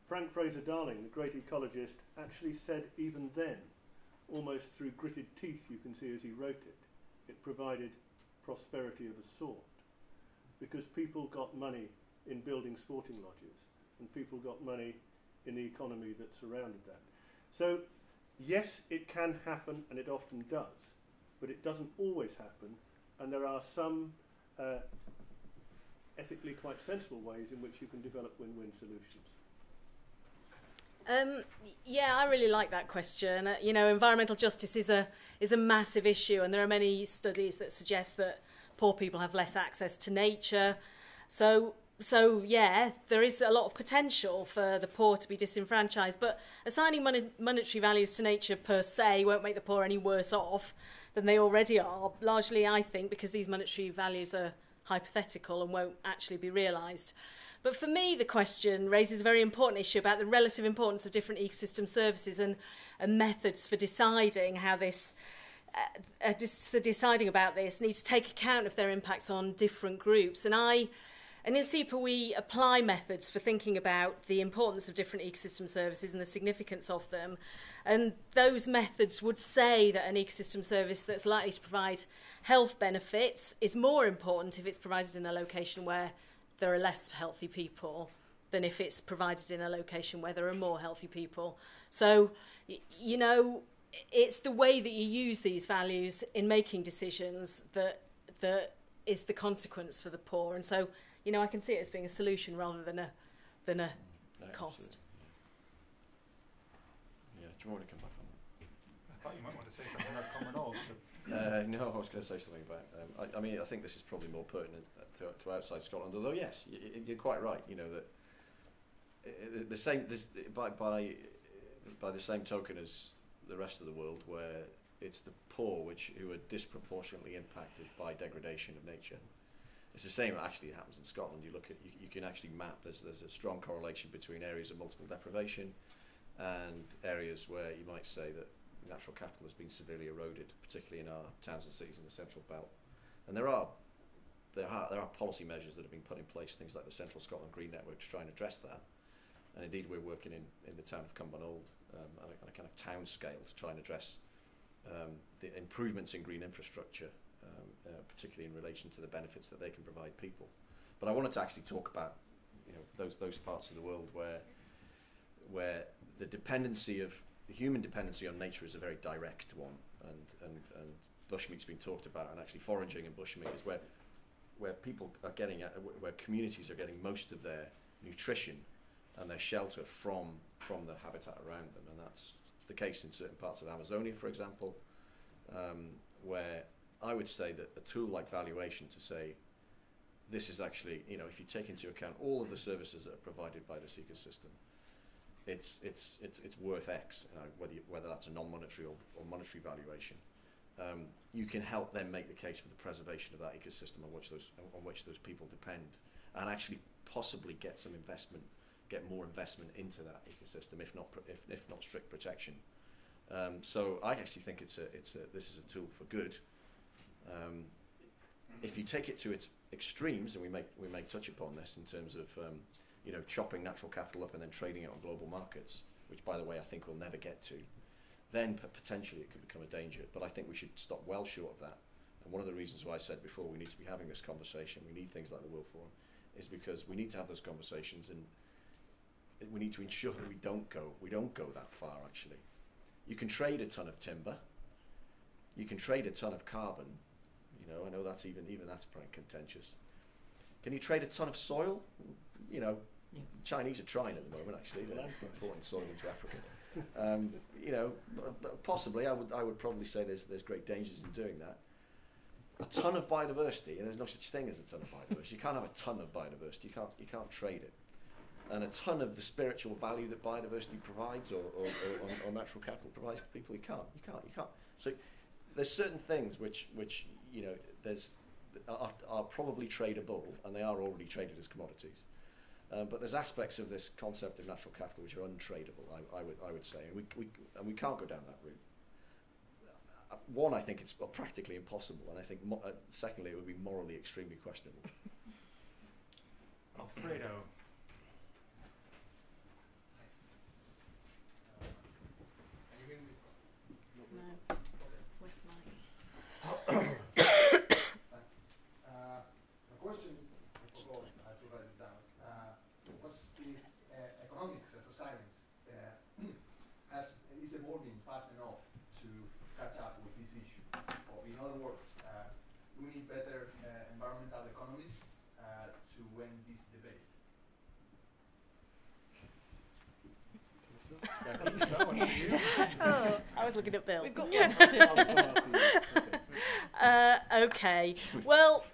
Frank Fraser-Darling, the great ecologist, actually said even then, almost through gritted teeth you can see as he wrote it, it provided prosperity of a sort, because people got money in building sporting lodges, and people got money in the economy that surrounded that. So, yes, it can happen, and it often does, but it doesn't always happen, and there are some ethically quite sensible ways in which you can develop win-win solutions. Yeah, I really like that question. You know, environmental justice is a massive issue, and there are many studies that suggest that poor people have less access to nature. So yeah, there is a lot of potential for the poor to be disenfranchised, but assigning monetary values to nature per se won't make the poor any worse off than they already are, largely, I think, because these monetary values are hypothetical and won't actually be realised. But for me, the question raises a very important issue about the relative importance of different ecosystem services and methods for deciding how this, deciding about this needs to take account of their impacts on different groups. And in SEPA, we apply methods for thinking about the importance of different ecosystem services and the significance of them. And those methods would say that an ecosystem service that's likely to provide health benefits is more important if it's provided in a location where there are less healthy people than if it's provided in a location where there are more healthy people. So, you know, it's the way that you use these values in making decisions that is the consequence for the poor. And so, you know, I can see it as being a solution rather than a cost. you want me to come back on that? I thought you might want to say something about common old. No, I was going to say something about. I mean, I think this is probably more pertinent to outside Scotland. Although, yes, you're quite right. You know that the same by the same token as the rest of the world, where it's the poor who are disproportionately impacted by degradation of nature. It's the same actually happens in Scotland. You look at you can actually map. There's a strong correlation between areas of multiple deprivation and areas where you might say that natural capital has been severely eroded, particularly in our towns and cities in the central belt. And there are policy measures that have been put in place, things like the Central Scotland Green Network, to try and address that. And indeed, we're working in the town of Cumbernauld on a kind of town scale to try and address the improvements in green infrastructure, particularly in relation to the benefits that they can provide people. But I wanted to actually talk about, you know, those parts of the world where the dependency of the human dependency on nature is a very direct one, and bushmeat's been talked about, and actually foraging and bushmeat is where people are getting where communities are getting most of their nutrition and their shelter from the habitat around them, and that's the case in certain parts of Amazonia, for example, where I would say that a tool like valuation to say this is actually, you know, if you take into account all of the services that are provided by this ecosystem, it's worth X, whether that's a non-monetary or monetary valuation. You can help them make the case for the preservation of that ecosystem on which those people depend, and actually possibly get more investment into that ecosystem, if not strict protection. So I actually think this is a tool for good. If you take it to its extremes, and we may touch upon this in terms of you know, chopping natural capital up and then trading it on global markets, which, by the way, I think we'll never get to, then potentially it could become a danger. But I think we should stop well short of that. And one of the reasons why I said before we need to be having this conversation, we need things like the World Forum, is because we need to have those conversations, and we need to ensure that we don't go that far. Actually, you can trade a ton of timber, you can trade a ton of carbon. You know, I know that's even that's pretty contentious. Can you trade a ton of soil? You know, Chinese are trying at the moment. Actually, they're importing soil into Africa. You know, possibly I would probably say there's great dangers in doing that. A ton of biodiversity, and there's no such thing as a ton of biodiversity. You can't have a ton of biodiversity. You can't trade it. And a ton of the spiritual value that biodiversity provides, or natural capital provides to people, you can't. So there's certain things which you know are probably tradable, and they are already traded as commodities. But there's aspects of this concept of natural capital which are untradeable, I would say, and we can't go down that route. One, I think it's practically impossible, and I think secondly, it would be morally extremely questionable. Alfredo. No. Where's mine? Thanks. The question I forgot to write it down was if economics as a science is evolving fast enough to catch up with this issue. Or in other words, we need better environmental economists to win this debate. Oh, I was looking at Bill. We've got one. Okay. Well,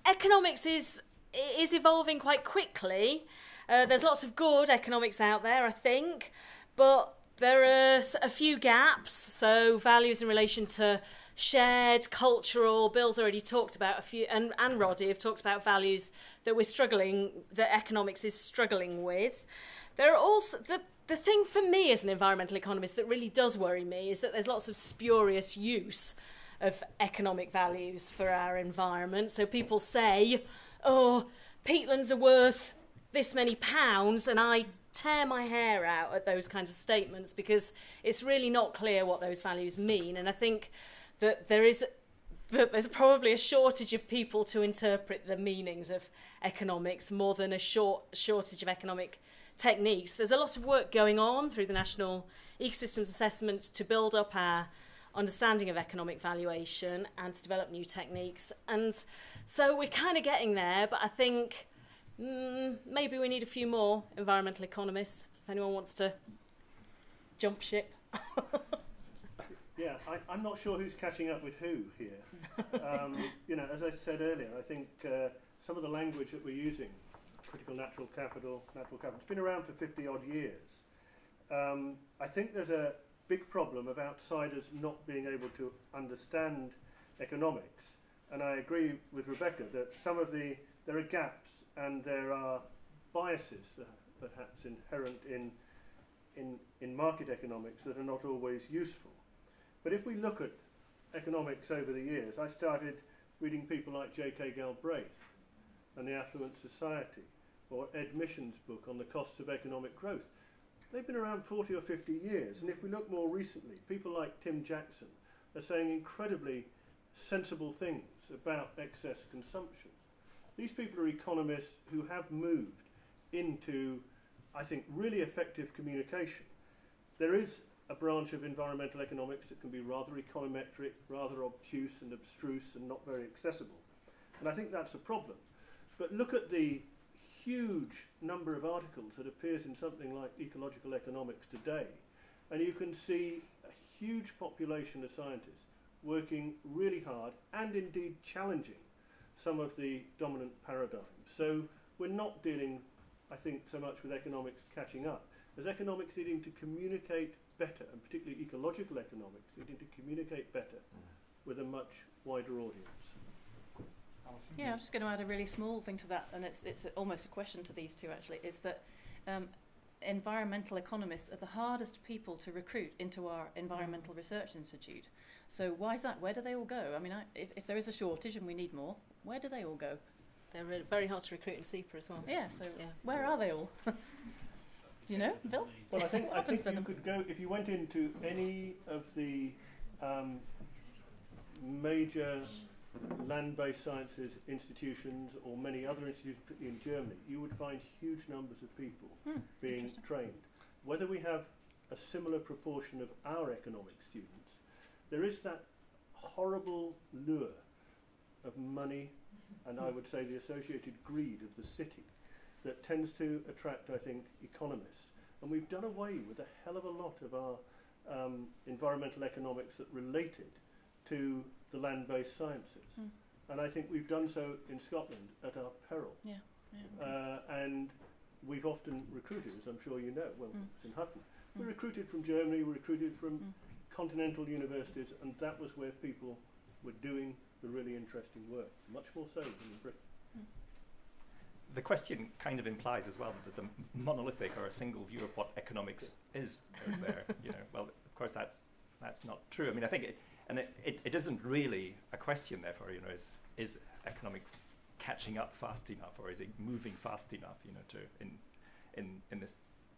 economics is evolving quite quickly. There's lots of good economics out there, I think, but there are a few gaps. So values in relation to shared, cultural. Bill's already talked about a few, and Roddy have talked about values that economics is struggling with. There are also the thing for me as an environmental economist that really does worry me is that there's lots of spurious use of economic values for our environment. So people say, oh, peatlands are worth this many pounds, and I tear my hair out at those kinds of statements because it's really not clear what those values mean. And I think that there's probably a shortage of people to interpret the meanings of economics more than a shortage of economic techniques. There's a lot of work going on through the National Ecosystems Assessment to build up our understanding of economic valuation and to develop new techniques. And so we're kind of getting there, but I think maybe we need a few more environmental economists, if anyone wants to jump ship. Yeah, I'm not sure who's catching up with who here. You know, as I said earlier, I think some of the language that we're using, critical natural capital, it's been around for 50 odd years. I think there's a big problem of outsiders not being able to understand economics. And I agree with Rebecca that there are gaps and there are biases that perhaps inherent in market economics that are not always useful. But if we look at economics over the years, I started reading people like J.K. Galbraith and The Affluent Society, or Ed Mission's book on the costs of economic growth. They've been around 40 or 50 years, and if we look more recently, people like Tim Jackson are saying incredibly sensible things about excess consumption. These people are economists who have moved into, I think, really effective communication. There is a branch of environmental economics that can be rather econometric, rather obtuse and abstruse and not very accessible. And I think that's a problem. But look at the huge number of articles that appears in something like Ecological Economics today, and you can see a huge population of scientists working really hard and indeed challenging some of the dominant paradigms. So we're not dealing, I think, so much with economics catching up as economics needing to communicate better, and particularly ecological economics needing to communicate better with a much wider audience. Alison? Yeah, I'm just going to add a really small thing to that, and it's almost a question to these two actually, is that environmental economists are the hardest people to recruit into our Environmental Research Institute. So why is that? Where do they all go? I mean, if there is a shortage and we need more, where do they all go? They're very hard to recruit in SEPA as well. Yeah, so where are they all? Do you know, Bill? Well, I think you could go, if you went into any of the major land-based sciences institutions or many other institutions, particularly in Germany, you would find huge numbers of people being trained. Whether we have a similar proportion of our economic students, there is that horrible lure of money and I would say the associated greed of the city that tends to attract, I think, economists. And we've done away with a hell of a lot of our environmental economics that related to the land-based sciences. And I think we've done so in Scotland at our peril. And we've often recruited, as I'm sure you know, well, it's in Hutton. We recruited from Germany, we recruited from continental universities, and that was where people were doing the really interesting work, much more so than in Britain. The question kind of implies as well that there's a monolithic or a single view of what economics is out there. You know, well, of course that's not true. I mean, I think it isn't really a question. Therefore, you know, is economics catching up fast enough, or is it moving fast enough? You know, to in this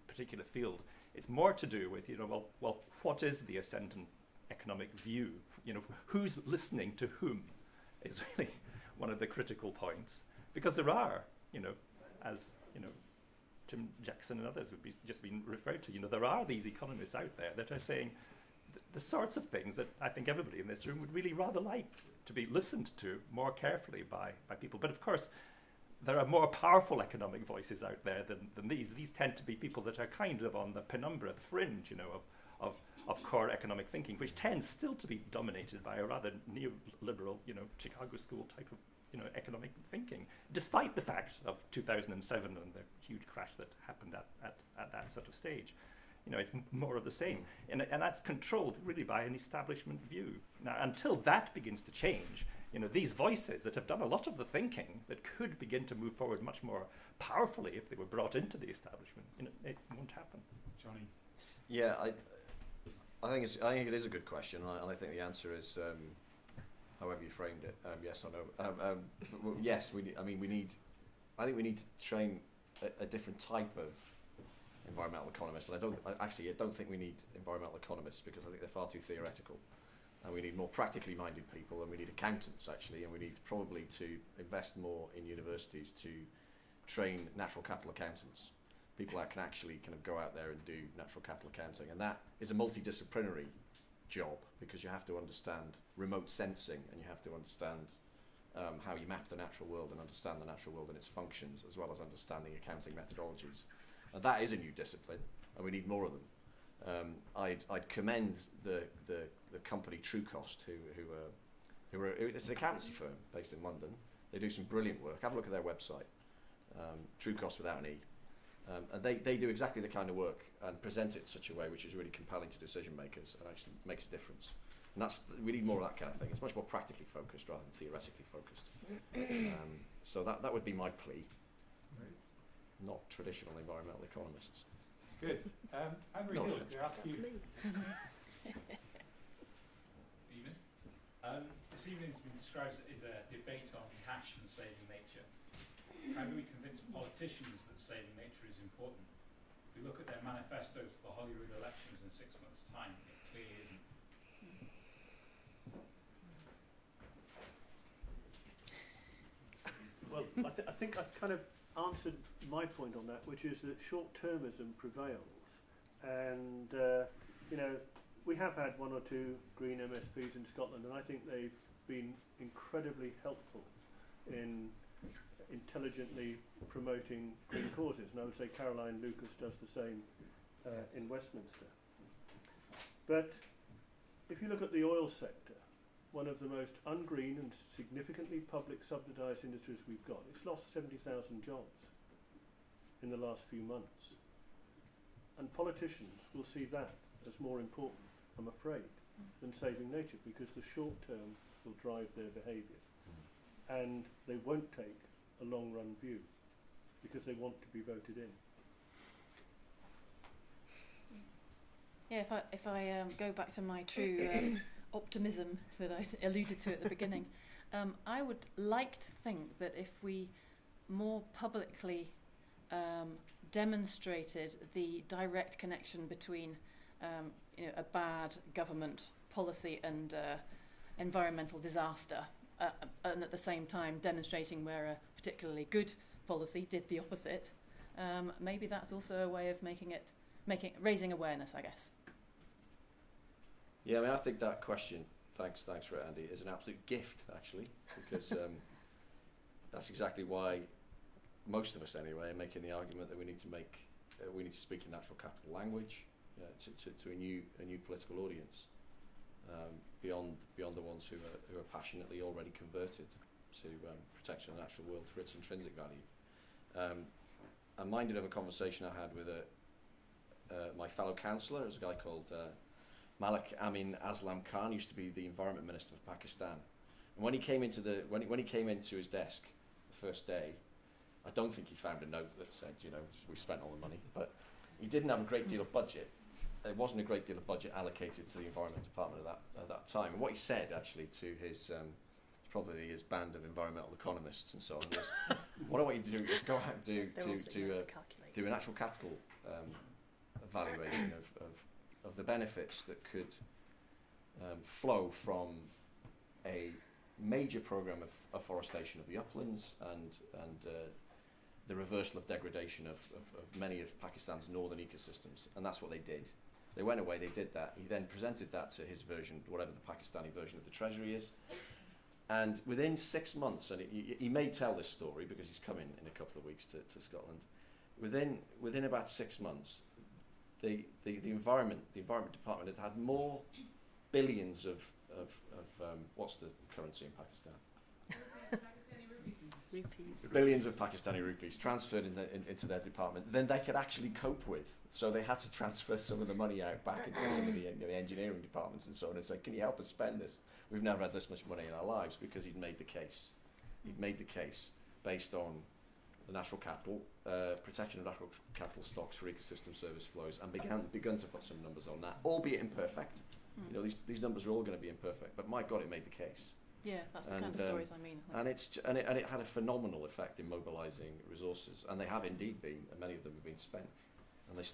particular field, it's more to do with, you know, well, what is the ascendant economic view? You know, who's listening to whom is really one of the critical points, because there are, you know, as you know, Tim Jackson and others would be just been referred to. You know, there are these economists out there that are saying the sorts of things that I think everybody in this room would really rather like to be listened to more carefully by people. But of course, there are more powerful economic voices out there than these. These tend to be people that are kind of on the penumbra, the fringe, you know, of core economic thinking, which tends still to be dominated by a rather neoliberal, you know, Chicago school type of, you know, economic thinking, despite the fact of 2007 and the huge crash that happened at that sort of stage. You know, it's more of the same. And that's controlled really by an establishment view. Now, until that begins to change, you know, these voices that have done a lot of the thinking that could begin to move forward much more powerfully if they were brought into the establishment, you know, it won't happen. Jonny? Yeah, I think it is a good question, and I think the answer is, however you framed it, yes or no. Well, yes, I think we need to train a different type of environmental economists, and I don't think we need environmental economists, because I think they're far too theoretical, and we need more practically minded people, and we need accountants actually, and we need probably to invest more in universities to train natural capital accountants, people that can actually kind of go out there and do natural capital accounting, and that is a multidisciplinary job, because you have to understand remote sensing, and you have to understand how you map the natural world and understand the natural world and its functions, as well as understanding accounting methodologies. And that is a new discipline, and we need more of them. I'd commend the company Truecost, it's an accountancy firm based in London. They do some brilliant work. Have a look at their website, Truecost without an E. And they do exactly the kind of work and present it in such a way which is really compelling to decision makers and actually makes a difference. And we need more of that kind of thing. It's much more practically focused rather than theoretically focused. So that would be my plea. Right. Not traditional environmental economists. Good. Andrew No Hill, offense. can I ask you? Evening. This evening has been described as a debate on cash and saving nature. How do we convince politicians that saving nature is important? If we look at their manifestos for the Holyrood elections in 6 months' time, it clearly isn't. Well, I think I've kind of answered my point on that, which is that short-termism prevails. And, you know, we have had 1 or 2 green MSPs in Scotland, and I think they've been incredibly helpful in intelligently promoting green causes. And I would say Caroline Lucas does the same in Westminster. But if you look at the oil sector, one of the most ungreen and significantly public subsidised industries we've got, it's lost 70,000 jobs in the last few months. And politicians will see that as more important, I'm afraid, than saving nature, because the short term will drive their behaviour. And they won't take a long run view because they want to be voted in. Yeah, if I go back to my true optimism that I alluded to at the beginning, I would like to think that if we more publicly demonstrated the direct connection between you know, a bad government policy and environmental disaster, and at the same time demonstrating where a particularly good policy did the opposite, maybe that's also a way of raising awareness, I guess. Yeah, I mean, I think that question, thanks for it, Andy, is an absolute gift, actually, because that's exactly why most of us, anyway, are making the argument that we need to speak in natural capital language to a new political audience, beyond the ones who are passionately already converted to protection of the natural world for its intrinsic value. I'm minded of a conversation I had with my fellow councillor. There's a guy called Malik Amin Aslam Khan, used to be the Environment Minister of Pakistan. And when he came into when he came into his desk the first day, I don't think he found a note that said, you know, we spent all the money, but he didn't have a great deal of budget. There wasn't a great deal of budget allocated to the Environment Department at that time. And what he said, actually, to his probably his band of environmental economists and so on, was, what I want you to do is go out and do an actual capital evaluation of the benefits that could flow from a major programme of afforestation of the uplands and the reversal of degradation of many of Pakistan's northern ecosystems. And that's what they did. They went away, they did that. He then presented that to his version, whatever the Pakistani version of the Treasury is. And within 6 months, and he may tell this story because he's coming in a couple of weeks to Scotland, within about 6 months, the Environment Department had more billions of what's the currency in Pakistan? Rupees. Billions of Pakistani rupees transferred into their department than they could actually cope with. So they had to transfer some of the money out back into some of the engineering departments and so on and say, can you help us spend this? We've never had this much money in our lives, because he'd made the case. He'd made the case based on the natural capital, protection of natural capital stocks for ecosystem service flows, and begun to put some numbers on that, albeit imperfect. You know, these numbers are all going to be imperfect, but my God, it made the case. Yeah, that's the kind of stories I mean. And it had a phenomenal effect in mobilising resources, and they have indeed been, and many of them have been spent, and they're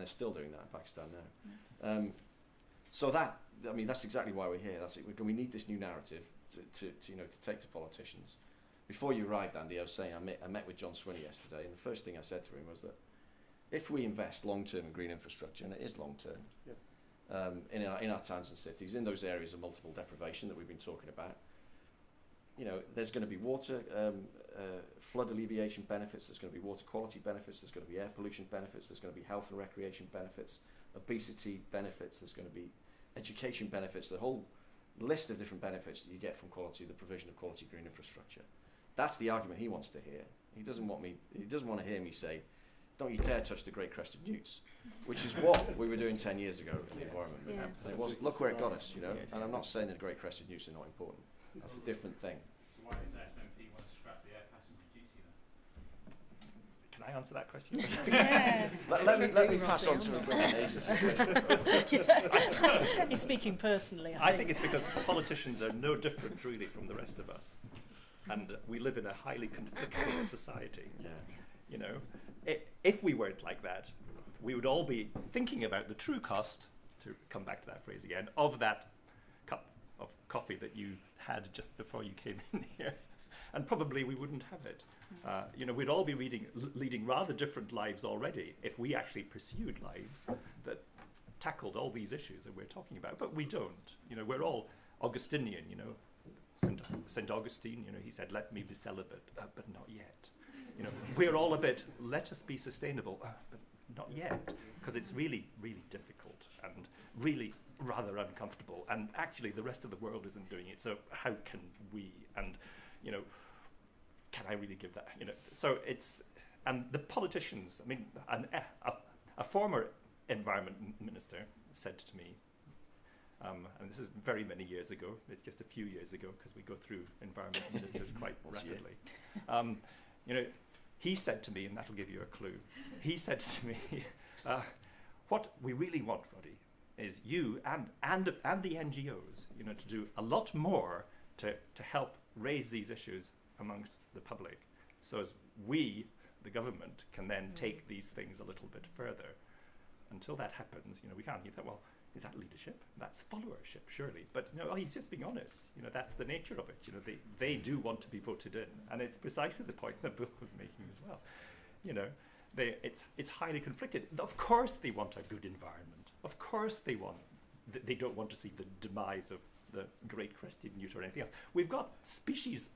still doing that in Pakistan now. So that's exactly why we're here. That's it. We need this new narrative to take to politicians. Before you arrived, Andy, I was saying I met with John Swinney yesterday, and the first thing I said to him was that if we invest long term in green infrastructure, and it is long term, in our towns and cities, in those areas of multiple deprivation that we've been talking about, you know, there's going to be water flood alleviation benefits, there's going to be water quality benefits, there's going to be air pollution benefits, there's going to be health and recreation benefits, obesity benefits, there's going to be education benefits, the whole list of different benefits that you get from quality, the provision of quality green infrastructure. That's the argument he wants to hear. He doesn't want to hear me say, don't you dare touch the great crested newts, which is what we were doing 10 years ago in the environment. Yeah. And it was, look where it got us, you know. And I'm not saying that great crested newts are not important. That's a different thing. So why does SMP want to scrap the air passenger duty then? Can I answer that question? Yeah. let me pass on to a government agency question. He's speaking personally. I think it's because politicians are no different, really, from the rest of us. And we live in a highly conflicted society. Yeah. You know, if we weren't like that, we would all be thinking about the true cost, to come back to that phrase again, of that cup of coffee that you had just before you came in here. And probably we wouldn't have it. You know, we'd all be leading rather different lives already if we actually pursued lives that tackled all these issues that we're talking about. But we don't. You know, we're all Augustinian, you know. St. Augustine, you know, he said, let me be celibate, but not yet. You know, we're all a bit, let us be sustainable, but not yet, because it's really, really difficult and really rather uncomfortable. And actually, the rest of the world isn't doing it. So how can we? And, you know, can I really give that? You know, so it's, and the politicians, I mean, a former environment minister said to me, and this is very many years ago, it's just a few years ago because we go through environment ministers quite rapidly. You know, he said to me, and that'll give you a clue, he said to me, what we really want, Roddy, is you and the NGOs, you know, to do a lot more to help raise these issues amongst the public, so as we, the government, can then take these things a little bit further. Until that happens, you know, we can't. You think, well, is that leadership? That's followership, surely. But no, he's just being honest. You know, that's the nature of it. You know, they do want to be voted in, and it's precisely the point that Bill was making as well. You know, it's highly conflicted. Of course, they want a good environment. Of course, they don't want to see the demise of the great crested newt or anything else. We've got species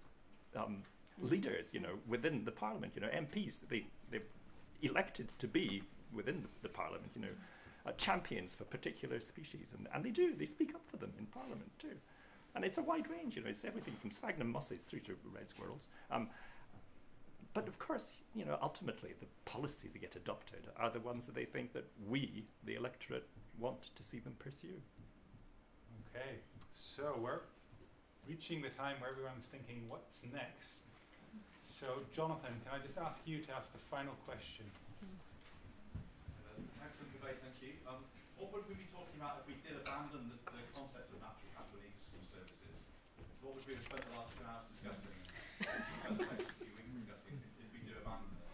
leaders, you know, within the Parliament. You know, MPs they've elected to be within the Parliament. You know. Champions for particular species, and they speak up for them in Parliament too. And it's a wide range, you know, it's everything from sphagnum mosses through to red squirrels. But of course, you know, ultimately the policies that get adopted are the ones that they think that we, the electorate, want to see them pursue. Okay, so we're reaching the time where everyone's thinking, what's next? So Jonathan, can I just ask you to ask the final question? Excellent debate, thank you. What would we be talking about if we did abandon the concept of natural capital ecosystem services? So what would we have spent the last 2 hours discussing, and the next few weeks discussing, if we do abandon it?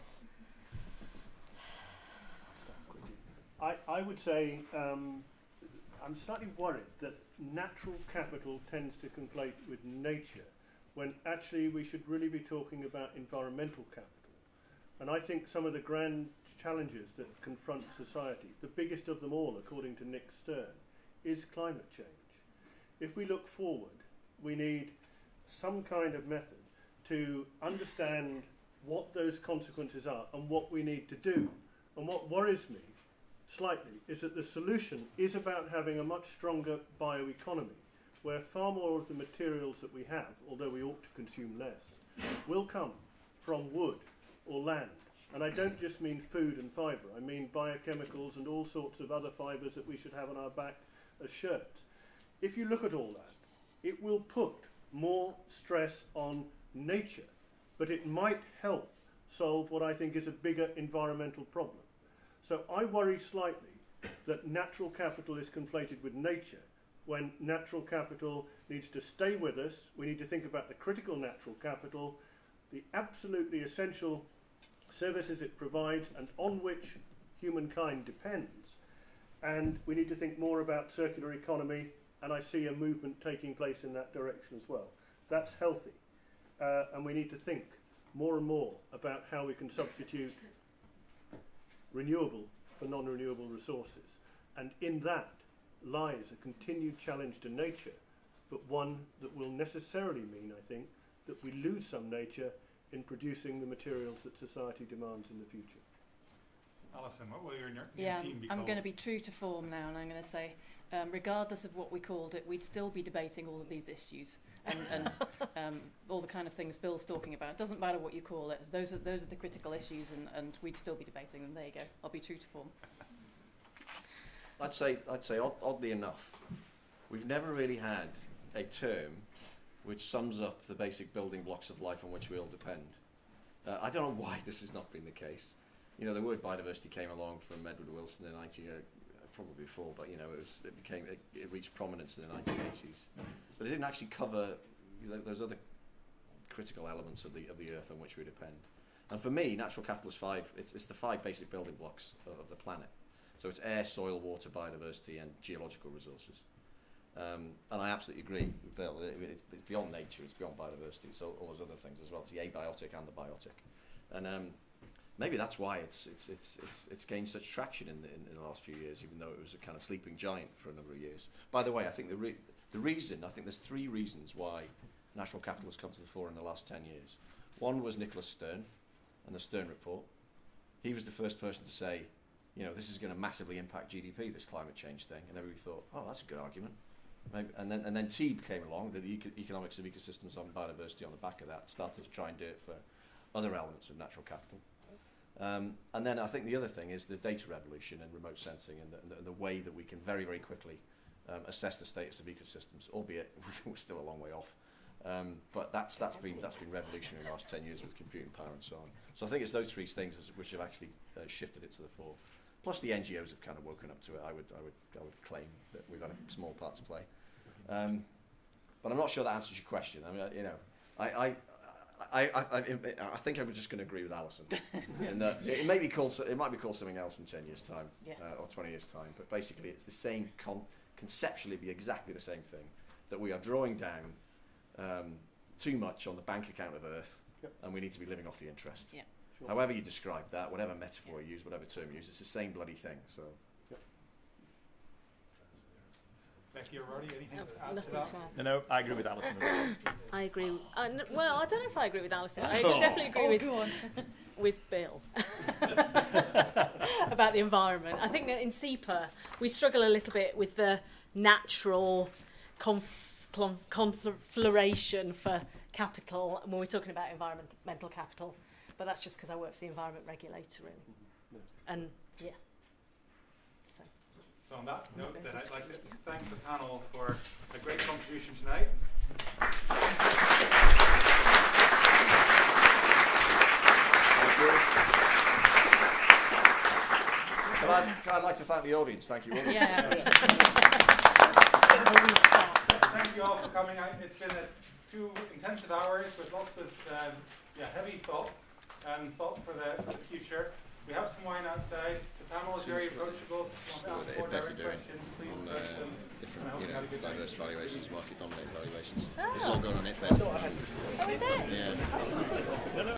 I would say I'm slightly worried that natural capital tends to conflate with nature, when actually we should really be talking about environmental capital. And I think some of the grand challenges that confront society, the biggest of them all, according to Nick Stern, is climate change. If we look forward, we need some kind of method to understand what those consequences are and what we need to do. And what worries me slightly is that the solution is about having a much stronger bioeconomy, where far more of the materials that we have, although we ought to consume less, will come from wood or land. And I don't just mean food and fibre, I mean biochemicals and all sorts of other fibres that we should have on our back as shirts. If you look at all that, it will put more stress on nature, but it might help solve what I think is a bigger environmental problem. So I worry slightly that natural capital is conflated with nature, when natural capital needs to stay with us. We need to think about the critical natural capital, the absolutely essential services it provides and on which humankind depends. And we need to think more about circular economy, and I see a movement taking place in that direction as well. That's healthy. And we need to think more and more about how we can substitute renewable for non-renewable resources. And in that lies a continued challenge to nature, but one that will necessarily mean, I think, that we lose some nature in producing the materials that society demands in the future. Alison, what will your Yeah, team be I'm called? going to be true to form now, and I'm going to say, regardless of what we called it, we'd still be debating all of these issues and all the kind of things Bill's talking about. It doesn't matter what you call it; those are the critical issues, and we'd still be debating them. There you go. I'll be true to form. I'd say oddly enough, we've never really had a term which sums up the basic building blocks of life on which we all depend. I don't know why this has not been the case. You know, the word biodiversity came along from Edward Wilson in probably before, but you know, it reached prominence in the 1980s. But it didn't actually cover those other critical elements of the earth on which we depend. And for me, natural capital is it's the 5 basic building blocks of the planet. So it's air, soil, water, biodiversity, and geological resources. And I absolutely agree with Bill. It's beyond nature, it's beyond biodiversity, it's all those other things as well. It's the abiotic and the biotic. And maybe that's why it's gained such traction in the last few years, even though it was a kind of sleeping giant for a number of years. By the way, I think the reason, I think there's 3 reasons why natural capital has come to the fore in the last 10 years. One was Nicholas Stern and the Stern report. He was the first person to say, you know, this is going to massively impact GDP, this climate change thing. And everybody thought, oh, that's a good argument. Maybe. And then Teeb came along, the economics of ecosystems on biodiversity on the back of that, started to try and do it for other elements of natural capital. And then I think the other thing is the data revolution and remote sensing and the way that we can very, very quickly assess the status of ecosystems, albeit we're still a long way off. But that's been revolutionary in the last 10 years with computing power and so on. So I think it's those 3 things which have actually shifted it to the fore. Plus the NGOs have kind of woken up to it. I would claim that we've got a small part to play. But I'm not sure that answers your question. I mean, you know, I think I'm just going to agree with Alison. In that it might be called something else in 10 years' time, or 20 years' time. But basically, it's the same conceptually be exactly the same thing. That we are drawing down too much on the bank account of Earth, and we need to be living off the interest. Yeah. Sure. However you describe that, whatever metaphor you use, whatever term you use, it's the same bloody thing. So. Becky or Roddy, anything to add Nothing to that? to add. No, I agree with Alison as well. I agree. Well, I don't know if I agree with Alison. I definitely agree with Bill about the environment. I think that in SEPA we struggle a little bit with the natural conflagration for capital when we're talking about environmental capital. But that's just because I work for the environment regulator, and yeah. So on that note, then I'd like to thank the panel for a great contribution tonight. I'd like to thank the audience. Thank you all. Yeah. Thank you all for coming out. It's been 2 intensive hours with lots of heavy thought and thought for the future. We have some wine outside. The panel is very approachable. If you want to ask more direct questions, please approach them. Different, diverse valuations, market dominated valuations. It's all going on it there. Oh, is it? Yeah.